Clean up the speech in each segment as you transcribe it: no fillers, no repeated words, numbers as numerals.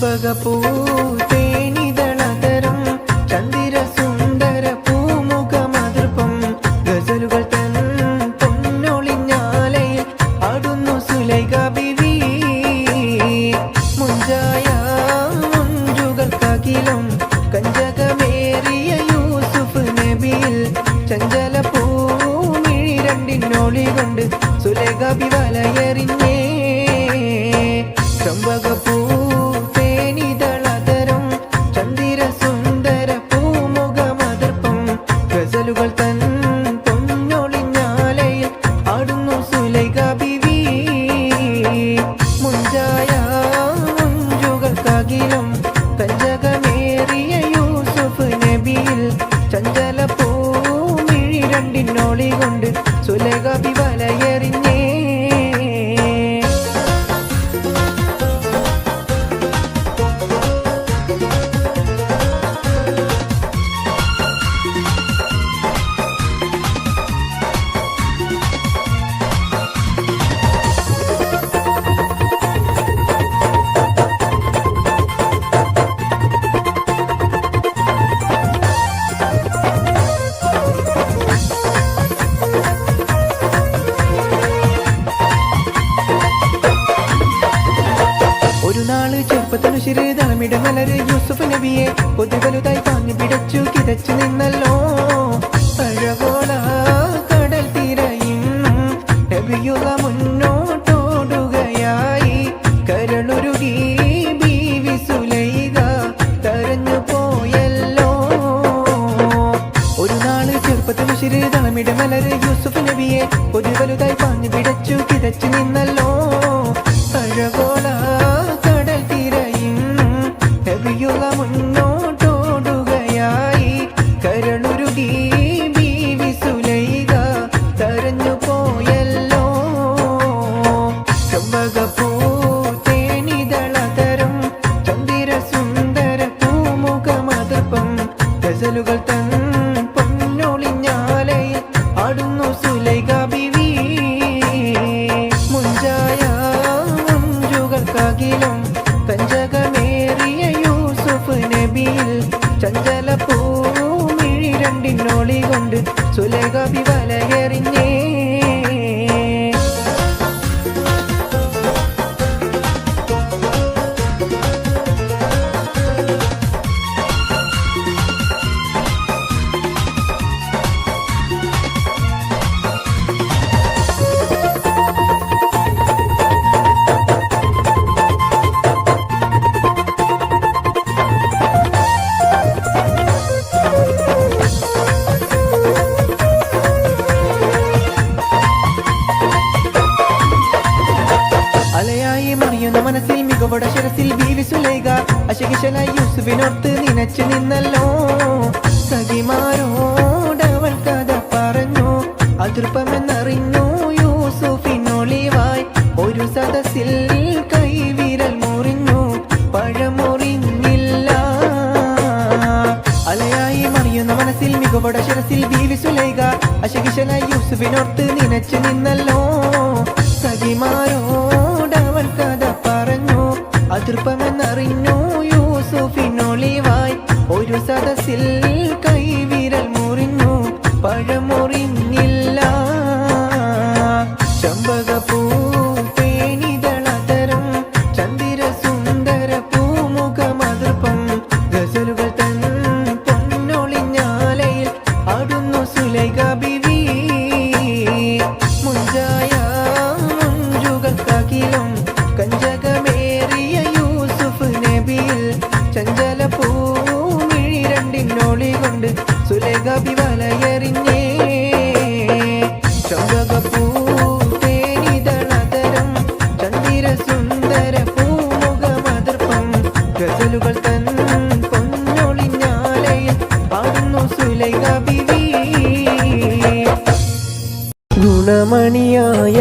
ചെമ്പകപ്പൂ തേനിതളതരം ചന്ദിര സുന്ദര പൂമുഖമതിർപ്പം ഗസലുകൾ തൻ പൊന്നൊളിഞ്ഞാലയിൽ ആടുന്നു സുലൈഖ ബീവി. മുഞ്ചായ മുഞ്ചുകൾക്കകിലും കഞ്ചകമേറിയ യൂസുഫ് നബിയിൽ ചഞ്ചല പൂമിഴി രണ്ടിനൊളി കൊണ്ട് സുലൈഖ ബി വലയെറിഞ്ഞേ. ചെമ്പകപ്പൂ തേനിതളതരം ചന്ദിര സുന്ദര പൂമുഖമതിർപ്പം ഗസലുകൾ തൻ പൊന്നൊളിഞ്ഞാലയിൽ ആടുന്നു സുലൈഖ ബീവി. മുഞ്ചായ മുഞ്ചുകൾക്കകിലും കഞ്ചകമേറിയ യൂസുഫ് നബിയിൽ ചഞ്ചല പൂമിഴി രണ്ടിനൊളി കൊണ്ട് സുലൈഖ ബി വലയെറിഞ്ഞേ. ഒരു നാള് ചെറുപ്പത്തിനു ശിരതളമിടമലര് യൂസുഫ് നബിയെ കൊതുവലുതായി താങ്ങി പിടച്ചു കിതച്ചു നിന്നല്ലോ. അഴകോള കടൽ തിരയും നബിയുക മുന്നോട്ടോടുകയായി. കരളുരുകി ബീവി സുലൈഖ കരഞ്ഞു പോയല്ലോ. ഒരു നാള് ചെറുപ്പത്തിനു ശിരതളമിടമലര് യൂസുഫ് നബിയെ കൊതുവലുതായി താങ്ങി പിടച്ചു കിതച്ചു നിന്നല്ലോ. അഴകോള കടൽ തിരയും നബിയുക മുന്നോട്ടോടുകയായി. കരളുരുകി ബീവി സുലൈഖ കരഞ്ഞു പോയല്ലോ. ചെമ്പകപ്പൂ തേനിതളതരം ചന്ദിര സുന്ദര പൂമുഖമതിർപ്പം ഗസലുകൾ തൻ പൊന്നൊളിഞ്ഞാലയിൽ ആടുന്നു സുലൈഖ ബീവി. മുഞ്ചായ മുഞ്ചുകൾക്കകിലും കഞ്ചകമേറിയ യൂസുഫ് നബിയിൽ ചഞ്ചല പൂമിഴി രണ്ടിനൊളി കൊണ്ട് സുലൈഖ ബി വലയെറിഞ്ഞേ. അലയായി മറിയുന്ന മനസ്സിൽ മികവോടെ ശിരസിൽ ബീവി സുലൈഖ അശകിശലായി യൂസുഫിനോർത്ത് നിനച്ചു നിന്നല്ലോ. സഖിമാരോടവൾ കഥ പറഞ്ഞു അതൃപ്പമെന്നറിഞ്ഞു യൂസുഫിനൊളിവായി. ഒരു സദസ്സിൽ കൈവിരൽ മുറിഞ്ഞു പഴമുറിഞ്ഞില്ല. അലയായി മറിയുന്ന മനസ്സിൽ മികവോടെ ശിരസിൽ ബീവി സുലൈഖ അശകിശലായി യൂസുഫിനോർത്ത് നിനച്ചു നിന്നല്ലോ. സഖിമാരോടവൾ കഥ പറഞ്ഞു അതൃപ്പമെന്നറിഞ്ഞു യൂസുഫിനൊളിവായി. ഒരു സദസ്സിൽ കൈവിരൽ മുറിഞ്ഞു പഴമുറിഞ്ഞില്ല. ചെമ്പകപ്പൂ തേനിതളതരം ചന്ദിര സുന്ദര പൂമുഖമതിർപ്പം ഗസലുകൾ തൻ പൊന്നൊളിഞ്ഞാലയിൽ ആടുന്നു സുലൈഖ ബീവി. മുഞ്ചായ മുഞ്ചുകൾക്കകിലും കഞ്ചകമേറിയ യൂസുഫ് നബിയിൽ ചഞ്ചല പൂമിഴി രണ്ടിനൊളി കൊണ്ട് സുലൈഖ ബി വലയെറിഞ്ഞേ. ചെമ്പകപ്പൂ തേനിതളതരം ചന്ദിര സുന്ദര പൂമുഖമതിർപ്പം ഗസലുകൾ തൻ പൊന്നൊളിഞ്ഞാലയിൽ ആടുന്നു സുലൈഖ ബീവി. ഗുണമണിയായ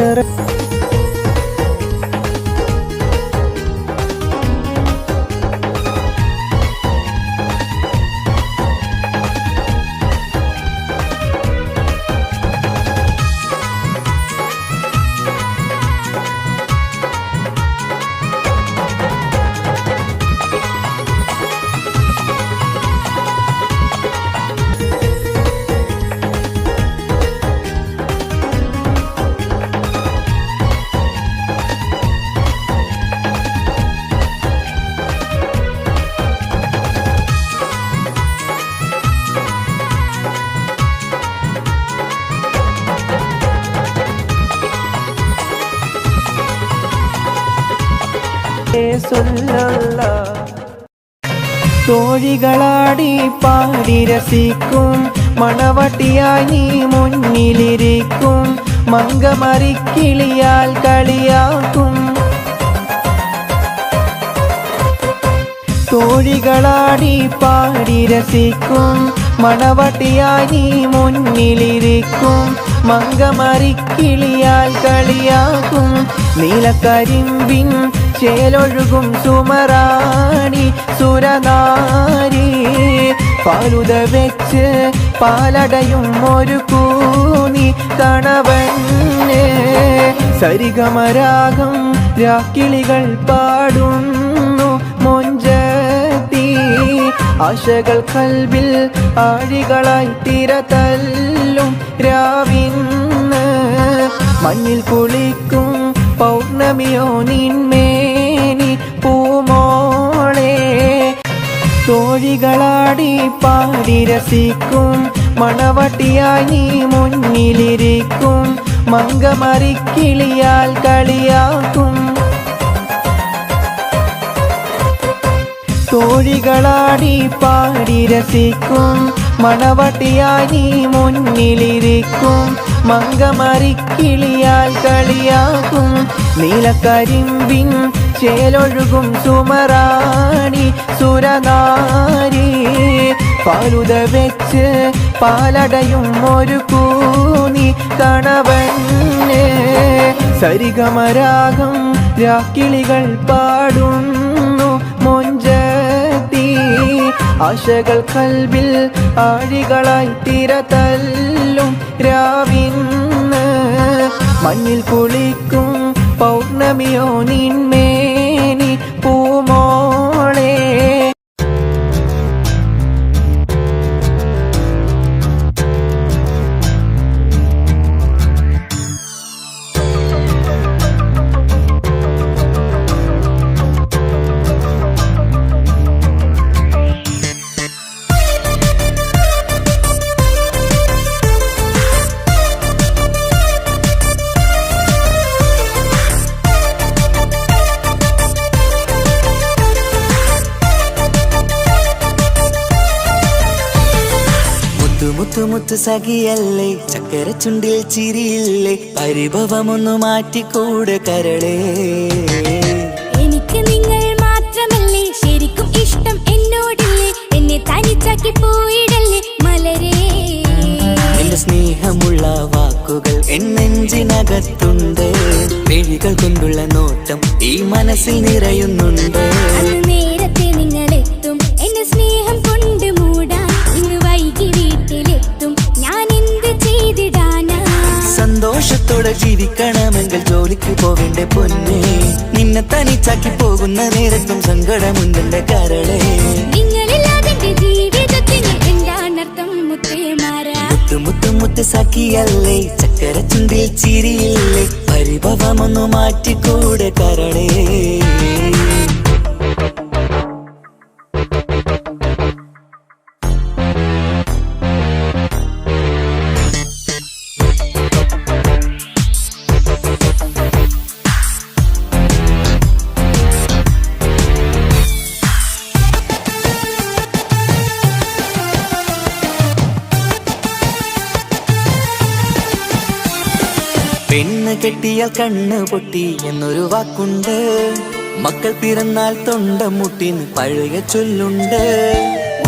തോഴികളാടി പാടി രസിക്കും മണവട്ടിയായി നീ മുന്നിലിരിക്കും മങ്കമറിക്കിളിയാൽ കളിയാക്കും തോഴികളാടി പാടി രസിക്കും മണവട്ടിയായി നീ മുന്നിലിരിക്കും മങ്കമറിക്കിളിയാൽ കളിയാക്കും നീലക്കരിമ്പിൻ ചേലൊഴുകും സുമറാണി സുരനാരി പാലുത വെച്ച് പാലടയും ഒരു കൂനി കണവന് സരിഗമരാഗം രാക്കിളികൾ പാടുന്നു മൊഞ്ചത്തി ആശകൾ കൽബിൽ ആഴികളായി തിരതല്ലും രാവിന്ന് മഞ്ഞിൽ കുളിക്കും പൗർണമിയോ നിന്മേനി പൂമോളെ തോഴികളാടി പാടി രസിക്കും മണവട്ടിയായി നീ മുന്നിലിരിക്കും മങ്കമറിക്കിളിയാൽ കളിയാക്കും തോഴികളാടി പാടി രസിക്കും മണവട്ടിയായി നീ മുന്നിലിരിക്കും മങ്കമറിക്കിളിയാൽ കളിയാക്കും നീലക്കരിമ്പിൻ ചേലൊഴുകും സുമറാണി സുരനാരി പാലുത വെച്ച് പാലടയും ഒരു കൂനി കണവന് സരിഗമരാഗം രാക്കിളികൾ പാടുന്നു മൊഞ്ചത്തി ആശകൾ കൽബിൽ ആഴികളായി തിരതല്ലും രാവിന്ന് മഞ്ഞിൽ കുളിക്കും പൗർണമിയോ നിന്മേനി പൂമോളെ മുത്തുമുത്ത് സഖിയല്ലേ ചക്കര ചുണ്ടിൽ ചിരിയില്ലേ പരിഭവമൊന്നു മാറ്റിക്കൂടെ കരളേ എനിക്ക് നിങ്ങൾ മാത്രമല്ലേ ശരിക്കും ഇഷ്ടം എന്നോടില്ലേ എന്നെ തനിച്ചാക്കി പോയിടല്ലേ മലരേ എന്റെ സ്നേഹമുള്ള വാക്കുകൾ എന്നെഞ്ചിനകത്തുണ്ട് മിഴികൾ കൊണ്ടുള്ള നോട്ടം ഈ മനസ്സിൽ നിറയുന്നുണ്ട് നേരത്തെ നിങ്ങളെത്തും എന്നെ സ്നേഹം കൊണ്ട് മൂടാൻ ഇന്ന് വൈകി വീട്ടിലെത്തും ഞാൻ എന്ത് ചെയ്തിടാനാ സന്തോഷത്തോടെ ജീവിക്കണമെങ്കിൽ ജോലിക്ക് പോവേണ്ട പൊന്നേ നിന്നെ തനിച്ചാക്കി പോകുന്ന നേരത്തും സങ്കടമുണ്ടെന്റെ കരളേ നിങ്ങളില്ലാതെ ജീവിതത്തിന് എന്താണർത്ഥം മുത്തേമാരാ മുത്ത് സഖിയല്ലേ ചക്കര ചുണ്ടിൽ ചിരിയില്ലേ പരിഭവമൊന്നു മാറ്റിക്കൂടെ കരളേ പെണ്ണ് കെട്ടിയാൽ കണ്ണ് പൊട്ടി എന്നൊരു വാക്കുണ്ട് മക്കൾ പിറന്നാൽ തൊണ്ട മുട്ടിന് പഴയ ചൊല്ലുണ്ട്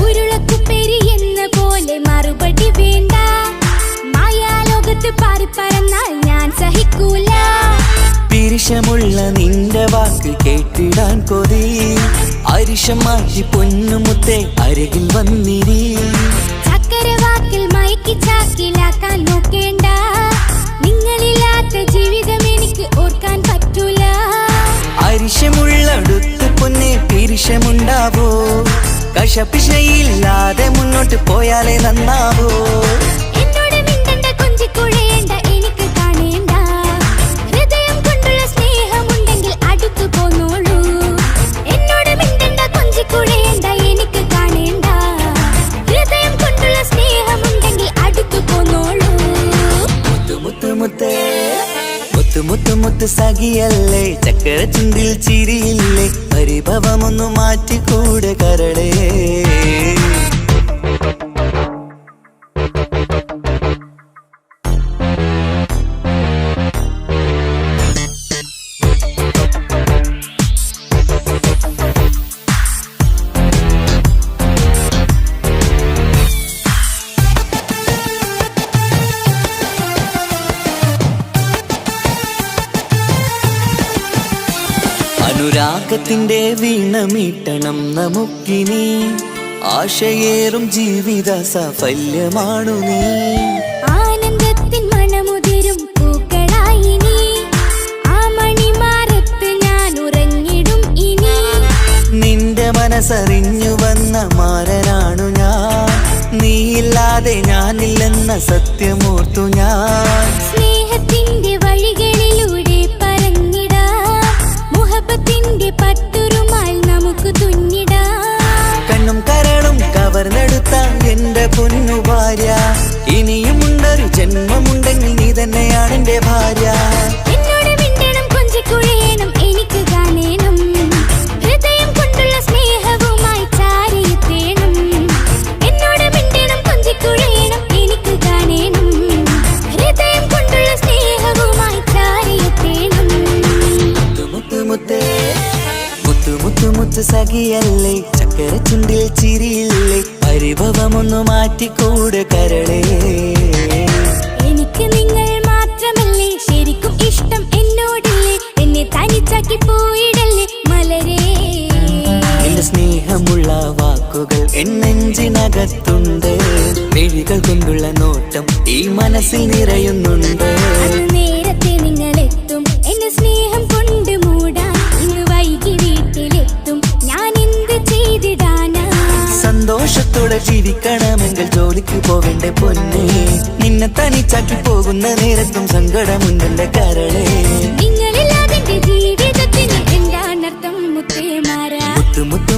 ഉരുളക്കുപ്പേരി എന്ന പോലെ മറുപടി വേണ്ട മായാലോകത്ത് പാറിപ്പറന്നാൽ ഞാൻ സഹിക്കൂല പിരിശമുള്ള നിന്റെ വാക്ക് കേട്ടിടാൻ കൊതി അരിശം മാറ്റി പൊന്നുമുത്തെ അരികിൽ വന്നിരി ചക്കരവാക്കിൽ മയക്കി ചാക്കിലാക്കാൻ നോക്കേണ്ട നിങ്ങളില്ലാത്ത ജീവിതം എനിക്ക് ഓർക്കാൻ പറ്റൂല അരിശമുള്ളടുത്ത് പൊന്നെ പിരിശമുണ്ടാവോ കശപിശയില്ലാതെ മുന്നോട്ട് പോയാലേ നന്നാവോ എന്നോട് മിണ്ടണ്ട കൊഞ്ചിക്കുഴയേണ്ട എനിക്ക് കാണേണ്ട ഹൃദയം കൊണ്ടുള്ള സ്നേഹമുണ്ടെങ്കിൽ അടുത്തു പോന്നോളൂ എന്നോട് മിണ്ടണ്ട കൊഞ്ചിക്കുഴയേണ്ട എനിക്ക് കാണേണ്ട ഹൃദയം കൊണ്ടുള്ള സ്നേഹമുണ്ടെങ്കിൽ അടുത്തു പോന്നോളൂ മുത്ത് മുത്ത് മുത്ത് മുത്ത് സഖിയല്ലേ ചക്കര ചുണ്ടിൽ ചിരിയില്ലേ പരിഭവമൊന്നു മാറ്റിക്കൂടെ കരളേ അനുരാഗത്തിന്റെ വീണമീട്ടണം നമുക്കിനി ആശയേറും ജീവിത സാഫല്യമാണു നീ ആനന്ദത്തിൻ മണമുതിരും പൂക്കളായി നീ ആ മണിമാറത്ത് ഞാൻ ഉറങ്ങിടും ഇനി നിന്റെ മനസ്സറിഞ്ഞു വന്ന മാരനാണു ഞാൻ നീയില്ലാതെ ഞാനില്ലെന്ന സത്യമോർത്തു ഞാൻ സ്നേഹത്തിന്റെ വഴികളിലൂടെ പറഞ്ഞിടാം മുഹബത്തിന്റെ പട്ടുറുമാൽ നമുക്ക് തുന്നിടാം കണ്ണും കരളും കവർന്നെടുത്ത എന്റെ പൊന്നു ഭാര്യ ഇനിയുമുണ്ടൊരു ജന്മമുണ്ടെങ്കിൽ നീ തന്നെയാണ് എന്റെ ഭാര്യ എന്നോട് മിണ്ടണം കൊഞ്ചിക്കുഴയണം എനിക്ക് കാണണം ഹൃദയം കൊണ്ടുള്ള സ്നേഹവുമായി ചാരിയെത്തേണം എന്നോട് മിണ്ടണം കൊഞ്ചിക്കുഴയണം എനിക്ക് കാണണം ഹൃദയം കൊണ്ടുള്ള സ്നേഹവുമായി ചാരിയെത്തേണം മുത്തുമുത്തേ മുത്തു സഖിയല്ലേ ചക്കര ചുണ്ടിൽ ചിരിയില്ലേ പരിഭവമൊന്നു മാറ്റിക്കൂടെ കരളേ എനിക്ക് നിങ്ങൾ മാത്രമല്ലേ ശരിക്കും ഇഷ്ടം എന്നോടല്ലേ എന്നെ തനിച്ചാക്കി പോയിടല്ലേ മലരേ എന്റെ സ്നേഹമുള്ള വാക്കുകൾ എന്നെഞ്ചിനകത്തുണ്ട് മിഴികൾ കൊണ്ടുള്ള നോട്ടം ഈ മനസ്സിൽ നിറയുന്നുണ്ട് അന്ന് നേരത്തെ നിങ്ങളെത്തും എന്നെ സ്നേഹം കൊണ്ട് മൂടാൻ ഇന്ന് വൈകി വീട്ടിലെത്തും ഞാൻ എന്ത് ചെയ്തിടാനാ സന്തോഷത്തോടെ ജീവിക്കണമെങ്കിൽ ജോലിക്ക് പോവേണ്ട പൊന്നേ നിന്നെ തനിച്ചാക്കി പോകുന്ന നേരത്തും സങ്കടമുണ്ടെന്റെ കരളേ നിങ്ങളില്ലാതെ എന്റെ ജീവിതത്തിന് എന്താണർത്ഥം മുത്തേമാരാ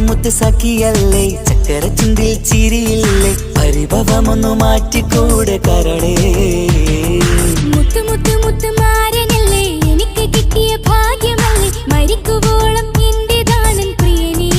മുത്ത് സഖിയല്ലേ ചക്കര ചുണ്ടിൽ ചിരിയില്ലേ പരിഭവമൊന്നു മാറ്റിക്കൂടെ കരളേ മുത്ത് മാരനല്ലേ എനിക്ക് കിട്ടിയ ഭാഗ്യമല്ലേ മരിക്കുവോളം എന്റേതാണൻ പ്രിയനേ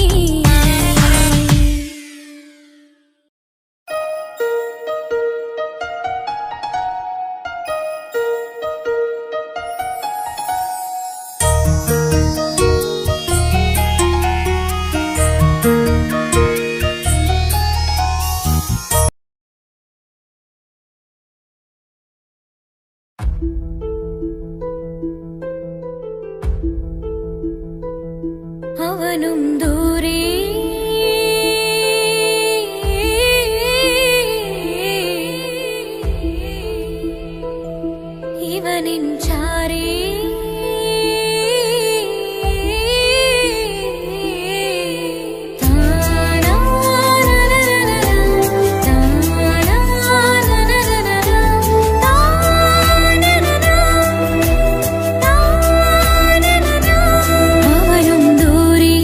അവനും ദൂരെ ഇവനിൻ ചാരേ അവനും ദൂരെ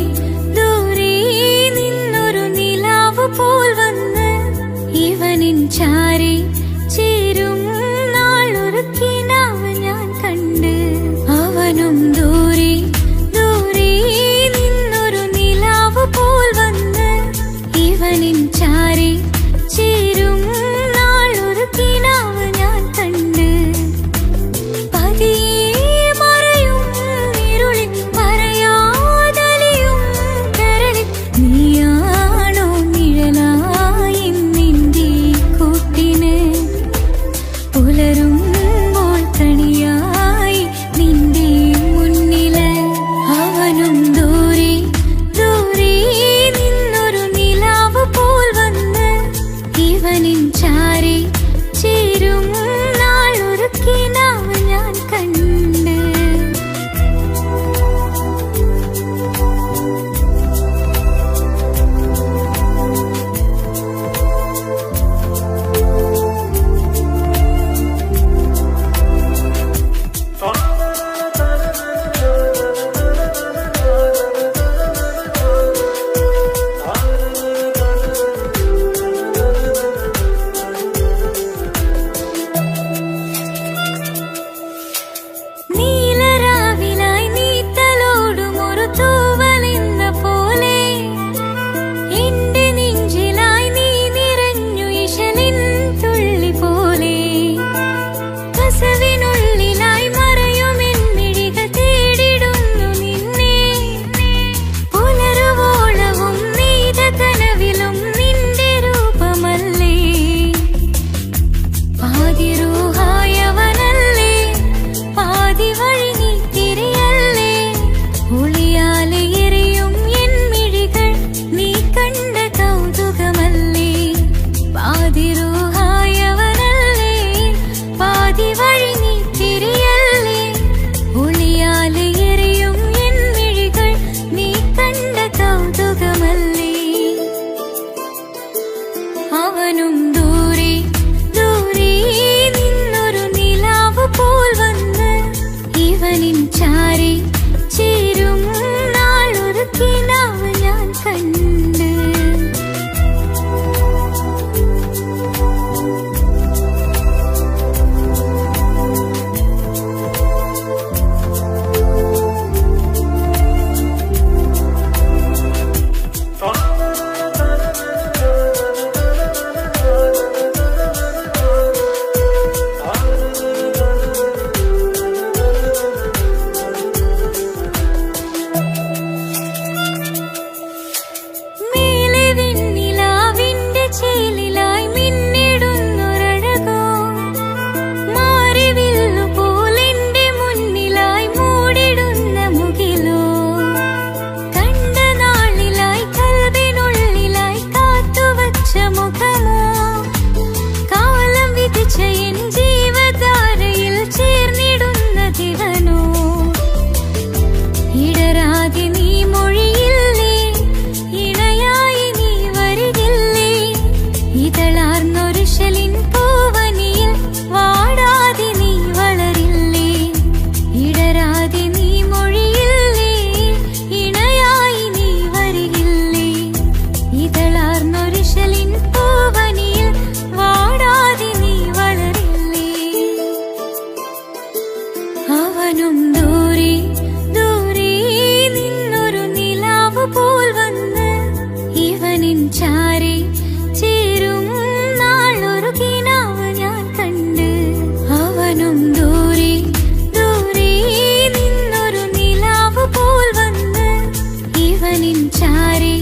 ഇവനിൻ ചാരി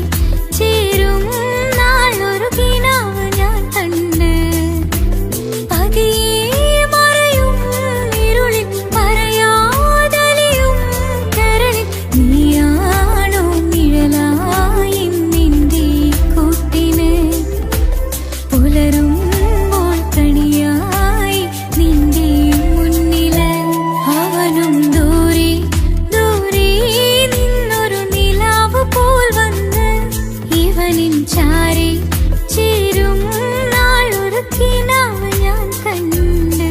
ചേരും നാളൊരു കിനാവ് ഞാൻ കണ്ട് പതിയെ മറയും ഇരുളിൽ പറയാതലിയും കരളിൽ നീയാണോ നിഴലായി നിന്റെ കൂട്ടിന് പുലരുമ്പോൾ കണിയായി നിന്റെ മുന്നില് അവനും ദൂരെ ദൂരെ നിന്നൊരു നിലാവ് പോൽ വന്ന് ഇവനിൻ ചാരി ചേരും നാളൊരു കിനാവ് ഞാൻ കണ്ട്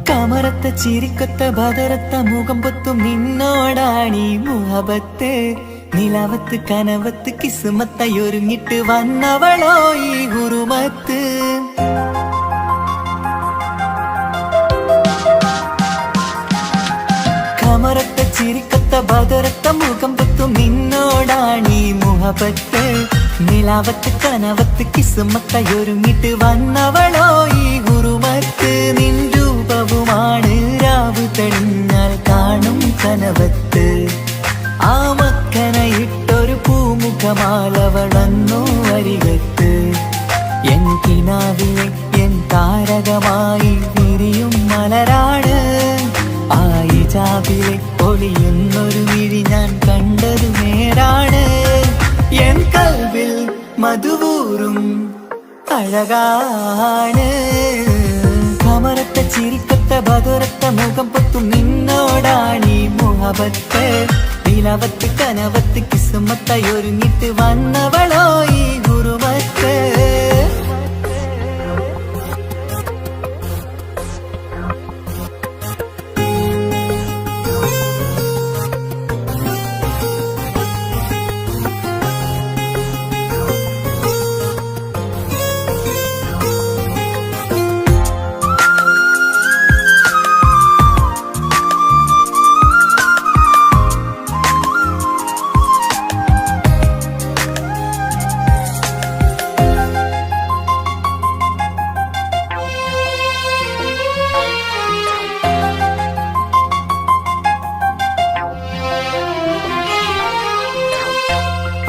കമറത്ത ചിരിക്കത്ത ബദറത്ത മുഖം പൊത്തും നിന്നോടാണീ മുഹബത്ത് നിലവത്ത് കനവത്ത് കിസുമത്തായി ഒരുങ്ങിട്ട് വന്നവളോ ഈ ഗുരുമത്ത് കമറത്ത ചിരിക്കത്ത ബദറത്ത മുഖം പൊത്തും നിന്നോടാണീ മുഹബത്ത് നിലാവത്ത് കനവത്ത് കിസുമത്തായി ഒരുങ്ങിട്ട് വന്നവളോ ഈ ഗുരുമത്ത് നിൻ രൂപവുമാണ് രാവ് തെളിഞ്ഞാൽ കാണും കനവത്ത് ആ മക്കനയിട്ടൊരു പൂമുഖമാലവളന്നു അരികത്ത് എൻ കിനാവിലെ എൻ താരകമായി വിരിയും മലരാണ് ആ ഇജാബിലെ ഒളിയുന്നൊരു വിഴി ഞാൻ കണ്ടതു നേരാണ് എൻ കൽവിൽ മധുവൂറും അഴകാണ് കമറത്ത ചിരിക്കത്ത ബദറത്ത മുഖം പൊത്തും നിന്നോടാണീ മുഹബത്ത് നിലവത്ത് കനവത്ത് കിസുമത്തായി ഒരുങ്ങിട്ട് വന്നവളോ ഈ ഗുരുമത്ത്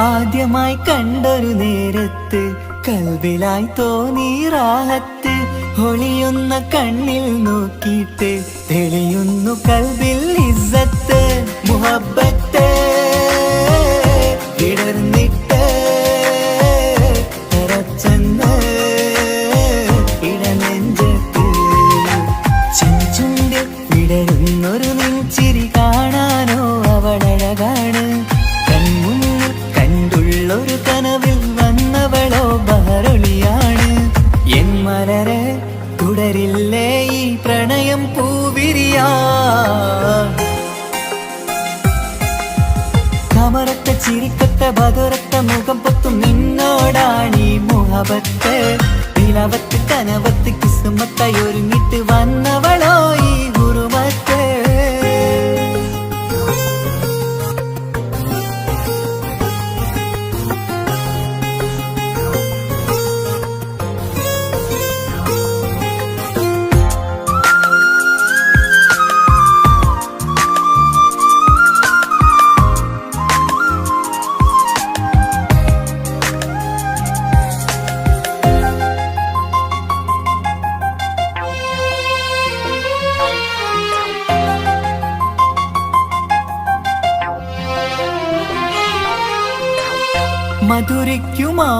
ആദ്യമായി കണ്ടൊരു നേരത്ത് കൽബിലായി തോന്നി റാഹത്ത് ഒളിയുന്ന കണ്ണിൽ നോക്കിയിട്ട് തെളിയുന്നു കൽബിൽ ഇസ്സത്ത് മുഹബ്ബത്ത് വിടർന്നിട്ട് തറച്ചെന്ന് ഇടനെഞ്ചത്ത് ചെഞ്ചുണ്ട് വിടരുന്നൊരു നെഞ്ചിരി കാണാനോ അവളഴകാണ് കണ്ടുള്ളൊരു കനവിൽ വന്നവളോ ബഹറൊളിയാണ് എൻ മലരെ തുടരില്ലേ ഈ പ്രണയം പൂവിരിയാ കമറത്ത ചിരിക്കത്ത ബദറത്ത മുഖം പൊത്തും നിന്നോടാണീ മുഹബത്ത് നിലവത്ത് കനവത്ത് കിസുമത്തായി ഒരുങ്ങിട്ട് വന്നവളോ ഈ ഗുരുമത്ത്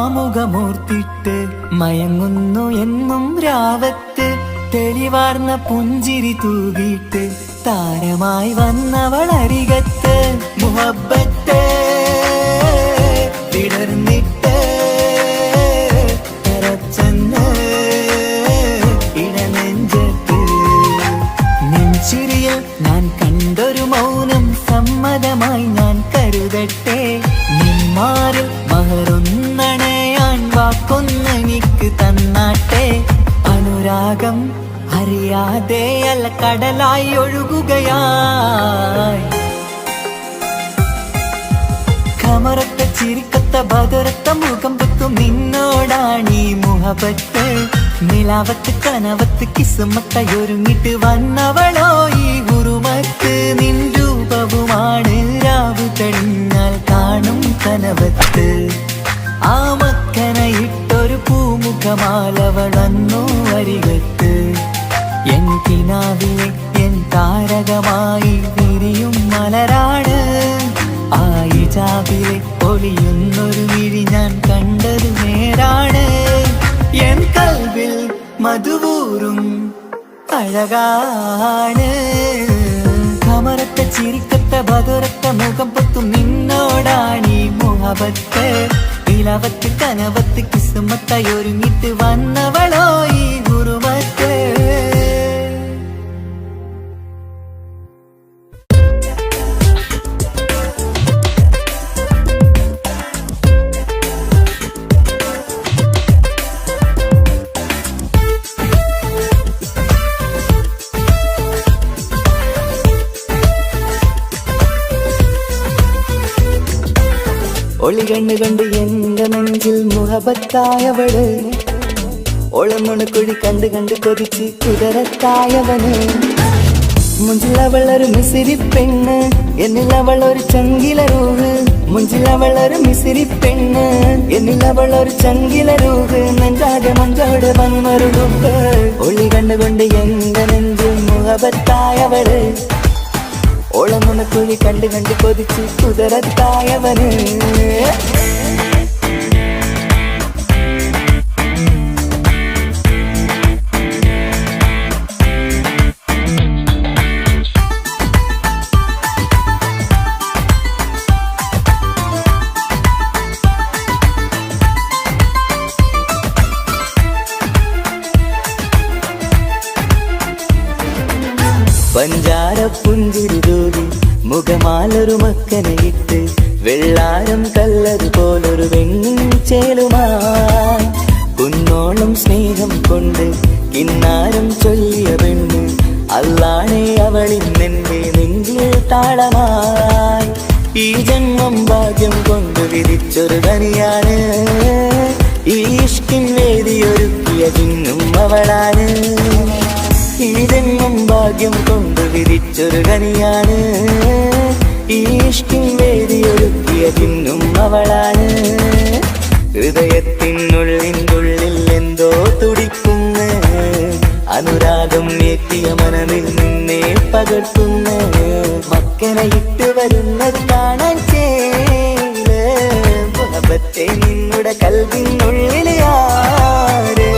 മധുരയ്ക്കുമാമുഖമൂർത്തിട്ട് മയങ്ങുന്നു എന്നും രാവത്ത് തെളിവാർന്ന പുഞ്ചിരി തൂകിയിട്ട് താരമായി വന്നവൾ അരികത്ത് മുഹബ്ബത്ത് വിടർന്നിട്ട് തരച്ചെന്ന് ഇടനെഞ്ചത്ത് നെഞ്ചിരിയിൽ ഞാൻ കണ്ടൊരു മൗനം സമ്മതമായി ഞാൻ കരുതട്ടെ നിന്മാരിൽ മഹറൊന്നണയാൻ വാക്കൊന്നെനിക്ക് തന്നാട്ടെ അനുരാഗം അറിയാതെ അല്ല കടലായി ഒഴുകുകയായി കമറത്ത ചിരിക്കത്ത ബദറത്ത മുഖം പൊത്തും നിന്നോടാണീ മുഹബത്ത് നിലാവത്ത് കനവത്ത് കിസ്മത്തായൊരുങ്ങിട്ട് വന്നവളോ ഈ ഗുരുമത്ത് നിൻ രൂപവുമാണ് രാവു കഴിഞ്ഞാൽ കാണും കനവത്ത് ആ മക്കനയിട്ടൊരു പൂമുഖമാലവളന്നു അരികത്ത് എൻ കിനാവിലെ എൻ താരകമായി വിരിയും മലരാണ് ആ ഇജാബിലെ ഒളിയുന്നൊരു വിഴി ഞാൻ കണ്ടത് നേരാണ് എൻ കൽവിൽ മധുവൂറും അഴകാണ് കമറത്ത ചിരിക്കത്ത ബദറത്ത മുഖം പൊത്തും നിന്നോടാണീ മുഹബത്ത് നിലവത്ത് കനവത്ത് കിസ്മത്തായൊരുങ്ങിട്ട് വന്നവളോ ഈ ഗുരുമത്ത് ഒളി കണ്ണു കണ്ട് എന്റെ നെഞ്ചിൽ മുഹബത്തായവള് ഒളമുണക്കുഴി കണ്ട് കണ്ട് കൊതിച്ച് കുതിരത്തായവന് മുഞ്ചിലവളൊരു മിസിരി പെണ്ണ് എന്നിലവളൊരു ചങ്കില രൂഹ് മുഞ്ചിലവളൊരു മിസിരി പെണ്ണ് എന്നിലവളൊരു ചങ്കില രൂഹ് നെഞ്ചാകെ മഞ്ചോട് വന്നൊരു രൂപ് ഒളി കണ്ടുകൊണ്ട് എന്റെ നെഞ്ചിൽ മുഹബത്തായവള് ഓളമുണക്കുഴി കണ്ട് കണ്ട് കൊതിച്ച് കുതിരത്തായവന് പഞ്ചാര പുഞ്ചിരി തൂകി മുഖമാലൊരു മക്കനയിട്ട് വെള്ളാരം കല്ലതുപോലൊരു വെണ്ണിൻ ചേലുമായി കുന്നോളം സ്നേഹം കൊണ്ട് കിന്നാരം ചൊല്ലിയ പെണ്ണ് അല്ലാണേ അവളിന്നെന്റെ നെഞ്ചിൽ താളമായി ഈ ജന്മം ഭാഗ്യം കൊണ്ട് വിധിച്ചൊരു തനിയാണ് ഈ ഇഷ്കിൻ വേദിയൊരുക്കിയ ജിന്നും അവളാണ് ഈ ജന്മം ഭാഗ്യം കൊണ്ട് വിധിച്ചൊരു കനിയാണ് ഈ ഇഷ്കിൻ വേദിയൊരുക്കിയ ജിന്നും അവളാണ് ഹൃദയത്തിനുള്ളിനുള്ളിൽ എന്തോ തുടിക്കുന്ന അനുരാഗം ഏറ്റിയ മനമിൽ നിന്നെ പകർത്തുന്ന മക്കനയിട്ട് വരുന്നത് കാണാൻ ചേല് മുഹബത്തെ നിന്നുടെ കൽവിനുള്ളിൽ ആര്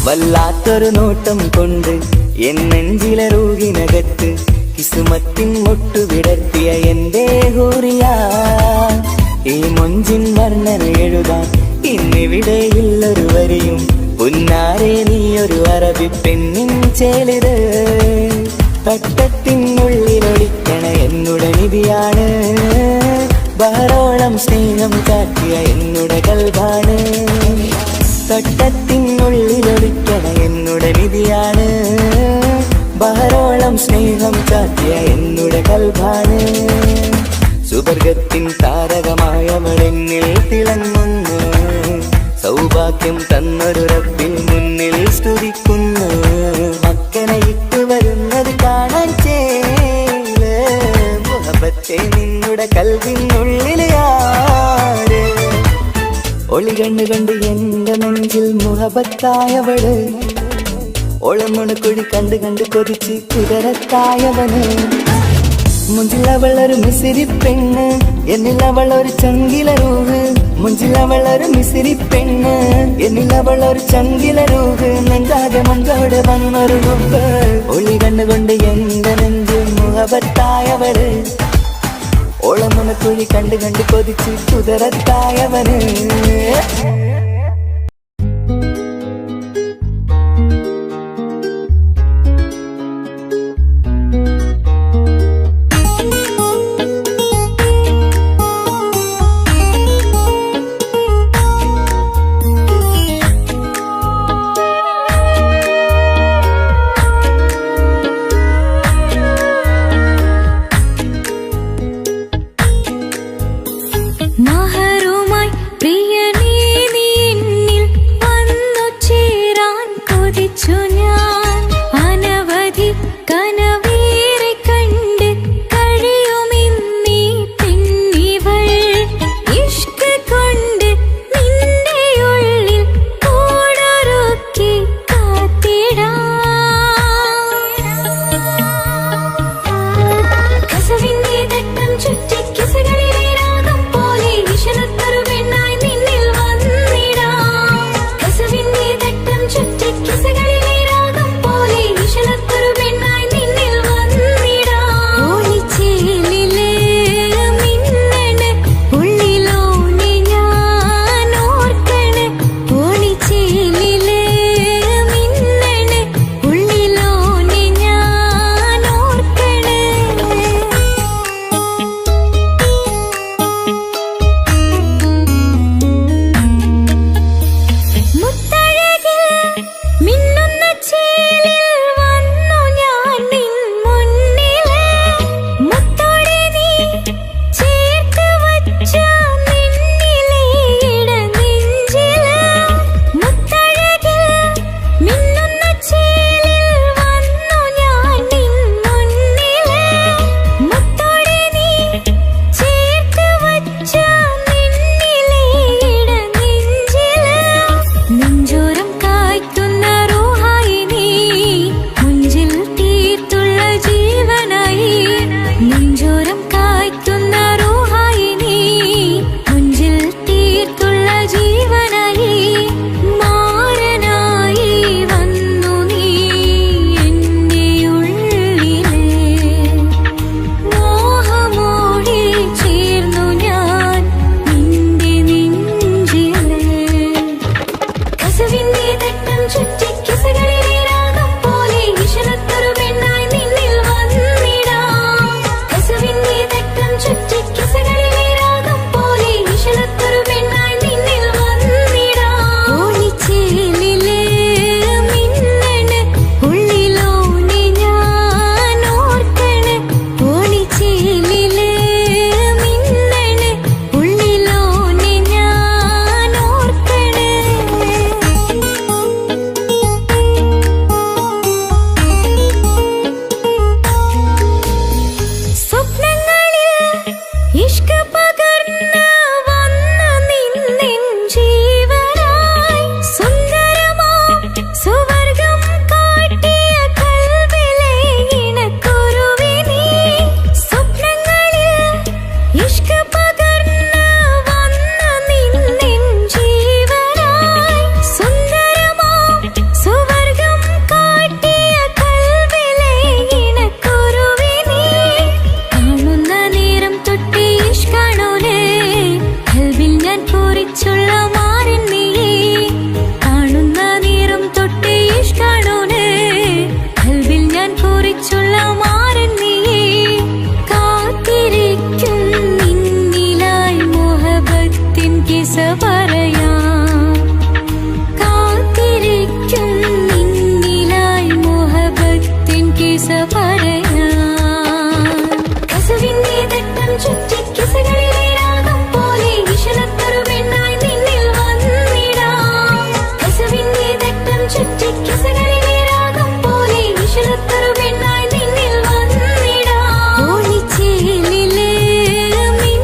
വല്ലാത്തൊരു നോട്ടം കൊണ്ട് എൻ നെഞ്ചിലെ റൂഹിനകത്ത് കിസുമത്തിൻ മൊട്ടു വിടർത്തിയ എന്റെ ഹൂറിയ ഈ മൊഞ്ചിൻ വർണ്ണന എഴുതാൻ ഇന്നിവിടെയുള്ളൊരു വരിയും പുന്നാരെ നീയൊരു അറബി പെണ്ണിൻ ചേലിത് തട്ടത്തിനുള്ളിലൊളിക്കണ എന്നുടെ നിധിയാണ് ബഹറോളം സ്നേഹം കാട്ടിയ എന്നുടെ കൽബാണ് തട്ടത്തിനുള്ളിലൊളിക്കണ എന്നുടെ നിധിയാണ് ബഹറോളം സ്നേഹം കാട്ടിയ എന്നുടെ കൽബാണ് സുവർഗത്തിൻ താരകമായവളെന്നിൽ തിളങ്ങുന്നു സൗഭാഗ്യം തന്നൊരു റബ്ബിൽ മുന്നിൽ സ്തുതിക്കുന്നു മക്കനയിട്ട് വരുന്നത് കാണാൻ ചേല് മുഹബത്തെ നിന്നുടെ കൽവിനുള്ളിലെ ആര് ഒളി കണ്ണു കണ്ട് എന്റെ നെഞ്ചിൽ മുഹബത്തായവള് ഒളമുണക്കുഴി കണ്ട് കണ്ട് കൊതിച്ച് കുതിരത്തായവന് മുഞ്ചിലവളൊരു മിസിരി പെണ്ണ് എന്നിലവളൊരു ചങ്കില രൂഹ് മുഞ്ചിലവളൊരു മിസിരി പെണ്ണ് എന്നിലവളൊരു ചങ്കില രൂഹ് നെഞ്ചാകെ മഞ്ചോട് വന്നൊരു മുമ്പ് ഒളി കണ്ണുകൊണ്ട് എന്റെ നെഞ്ചിൽ മുഹബത്തായവള് ഓളമുണക്കുഴി കണ്ട് കണ്ട് കൊതിച്ച് കുതിരത്തായവന് മഹറുമായി പ്രിയനേ നീ എന്നിൽ വന്നു ചേരാൻ കൊതിച്ചു ഞാൻ അനവധി കനവേറെ കണ്ട് കഴിയുമിന്നീ പെണ്ണിവൾ ഇഷ്ക് കൊണ്ട് നിന്റെ ഉള്ളിൽ കൂടൊരുക്കി കാത്തിടാം കസവിന്റെ തട്ടം ചുറ്റി കിസകളിലെ രാഗം പോലെ വിഷണത്തൊരു പെണ്ണായി നിന്നിൽ വന്നിടാം കസവിന്റെ തട്ടം ചുറ്റി കിസകളിലെ രാഗം പോലെ വിഷണത്തൊരു പെണ്ണായി നിന്നിൽ വന്നിടാം ഓണിച്ചേലിലെ മിന്നണ് ഉള്ളിലോനെ ഞാൻ ഓർക്കണ് ഓണിച്ചേലിലെ മിന്നണ് ഉള്ളിലോനെ ഞാൻ ഓർക്കണ് മുത്തഴകിൽ മിന്നുന്ന ചേലിൽ വന്നു ഞാൻ നിൻ മുന്നില് മുത്തോടെ നീ ചേർത്ത് വച്ച നിന്നിലെ ഇടനെഞ്ചില് മുത്തഴകിൽ മിന്നുന്ന ചേലിൽ വന്നു ഞാൻ നിൻ മുന്നില് മുത്തോടെ നീ ചേർത്ത് വച്ച നിന്നിലെ ഇടനെഞ്ചില് നെഞ്ചോരം കായ്ക്കുന്ന റൂഹായി നീ മുഞ്ചിൽ തീർത്തുള്ള ജീവനായി നെഞ്ചോരം കായ്ക്കുന്ന റൂഹായി നീ മുഞ്ചിൽ തീർത്തുള്ള ജീവനായി മാരനായി വന്നു നീ എന്റെ ഉള്ളിലെ മോഹമോടെ ചേർന്നു ഞാൻ നിന്റെ നെഞ്ചിലെ കസവിന്റെ തട്ടം ചുറ്റി കിസകളിലെ രാഗം പോലെ വിഷണത്തൊരു പെണ്ണായി നിന്നിൽ വന്നിടാം കസവിന്റെ തട്ടം ചുറ്റി കിസകളിലെ രാഗം പോലെ വിഷണത്തൊരു പെണ്ണായി നിന്നിൽ വന്നിടാം ഓണിച്ചേലിലെ മിന്നണ് ഉള്ളിലോനെ ഞാൻ ഓർക്കണ് ഓണിച്ചേലിലെ മിന്നണ് ഉള്ളിലോനെ ഞാൻ ഓർക്കണ് സ്വപ്നങ്ങളിൽ ഇഷ്ക് പകർന്ന് വന്ന നിന്നെൻ ജീവനായി സുന്ദരമാം സുവർഗം കാട്ടിയ കൽവിലെ ഇണക്കുരുവിനീ സ്വപ്നങ്ങളിൽ ഇഷ്ക് പകർന്ന് വന്ന നിന്നെൻ ജീവനായി സുന്ദരമാം സുവർഗം കാട്ടിയ കൽവിലെ ഇണക്കുരുവിനീ കാണുന്ന നേരം തൊട്ടേ ഇഷ്കാണോലേ കൽവിൽ ഞാൻ പൂരിച്ചുള്ള മാരൻ നീയേ കാണുന്ന നേരം തൊട്ടേ ഇഷ്കാണോലേ കൽവിൽ ഞാൻ പൂരിച്ചുള്ള മാരൻ നീയേ കാത്തിരിക്കും നിന്നിലായി മുഹബത്തിൻ കിസ പറയാം കാത്തിരിക്കും നിന്നിലായി മുഹബത്തിൻ കിസ പറയാം കസവിന്റെ തട്ടം ചുറ്റി കിസകളിലെ രാഗം പോലെ വിഷണത്തൊരു പെണ്ണായി നിന്നിൽ വന്നിടാം കസവിന്റെ തട്ടം ചുറ്റി കിസകളിലെ രാഗം പോലെ വിഷണത്തൊരു പെണ്ണായി നിന്നിൽ വന്നിടാം ഓണിച്ചേലിലെ മിന്നണ്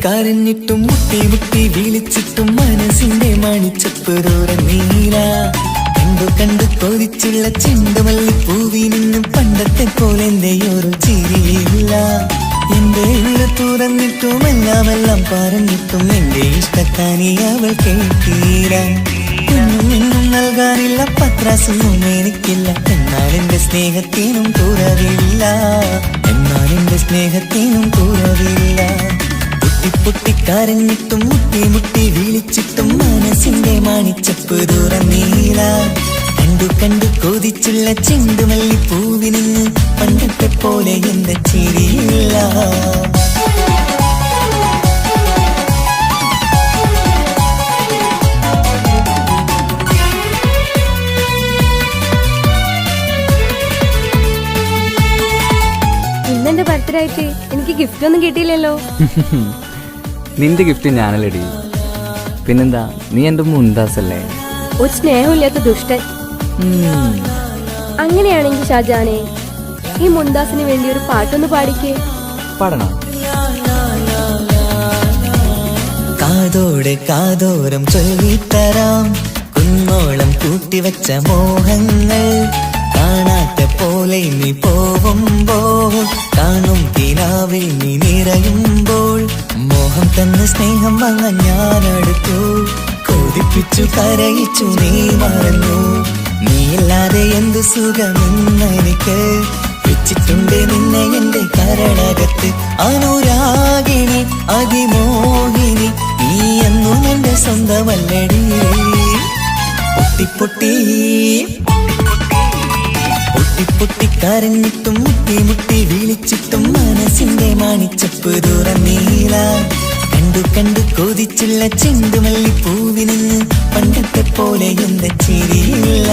കരഞ്ഞിട്ടും മുട്ടി മുട്ടി വിളിച്ചിട്ടും മനസ്സിന്റെ മണിച്ചപ്പ് തുറന്നീല. കണ്ടു കണ്ടു കൊതിച്ചുള്ള ചെണ്ടുമല്ലി പൂവി നിന്നും പണ്ടത്തെ പോലെ എന്റെ ഒരു ചിരിയില്ല. എന്റെ ഉള്ളു തുറന്നിട്ടും എല്ലാം പറഞ്ഞിട്ടും എന്റെ ഇഷ്ടക്കാനി അവൾ കേട്ടീര. ഒന്നും നൽകാനില്ല, പത്രാസൊന്നും എനിക്കില്ല. എന്നാൽ എന്റെ സ്നേഹത്തിനും കുറവില്ല, എന്നാൽ എന്റെ സ്നേഹത്തിനും കുറവില്ല. പൊട്ടി കരഞ്ഞിട്ടും മുട്ടി മുട്ടി വിളിച്ചിട്ടും മനസ്സിന്റെ മണിച്ചപ്പ് തുറന്നീല. കണ്ടു കണ്ടു കൊതിച്ചുള്ള ചെണ്ടുമല്ലി പൂവിന് പണ്ടത്തെ പോലെ എന്റെ ചിരിയില്ല. ഇന്നെന്റെ ബർത്ത്ഡേ ആയിട്ട് എനിക്ക് ഗിഫ്റ്റ് ഒന്നും കിട്ടിയില്ലല്ലോ. നിന്റെ ഗിഫ്റ്റ് ഞാനല്ലടി, പിന്നെന്താ, നീ എന്റെ മുന്താസല്ലേ. ഒരു സ്നേഹമില്ലാത്ത ദുഷ്ടൻ. അങ്ങനെയാണെങ്കിൽ ഷാജാനെ, ഈ മുന്താസിന് വേണ്ടി ഒരു പാട്ടൊന്ന് പാടിക്കേ. പാടണം. കാതോടെ കാതോരം ചൊല്ലിത്തരാം കുന്നോളം കൂട്ടിവച്ച മോഹങ്ങൾ. കാണാത്ത പോലെ നീ പോവുമ്പോൾ, കാണും കിനാവിൽ നീ നിറയുമ്പോൾ, മോഹം തന്ന സ്നേഹം വാങ്ങാൻ ഞാനടുത്തു. കൊതിപ്പിച്ചു കരയിച്ചു നീ മറന്നു. നീയില്ലാതെ എന്തു സുഖമെന്നെനിക്ക്. വെച്ചിട്ടുണ്ട് നിന്നെ എന്റെ കരളകത്ത്. അനുരാഗിണി അതിമോഹിനി, നീ എന്നും എന്റെ സ്വന്തമല്ലടി. പൊട്ടി പൊട്ടി കരഞ്ഞിട്ടും മുട്ടി മുട്ടി വിളിച്ചിട്ടും മനസ്സിന്റെ മണിച്ചപ്പ് തുറന്നീല. കണ്ടു കണ്ടു കൊതിച്ചുള്ള ചെണ്ടുമല്ലി പൂവിന് പണ്ടത്തെ പോലെ എന്റെ ചിരിയില്ല.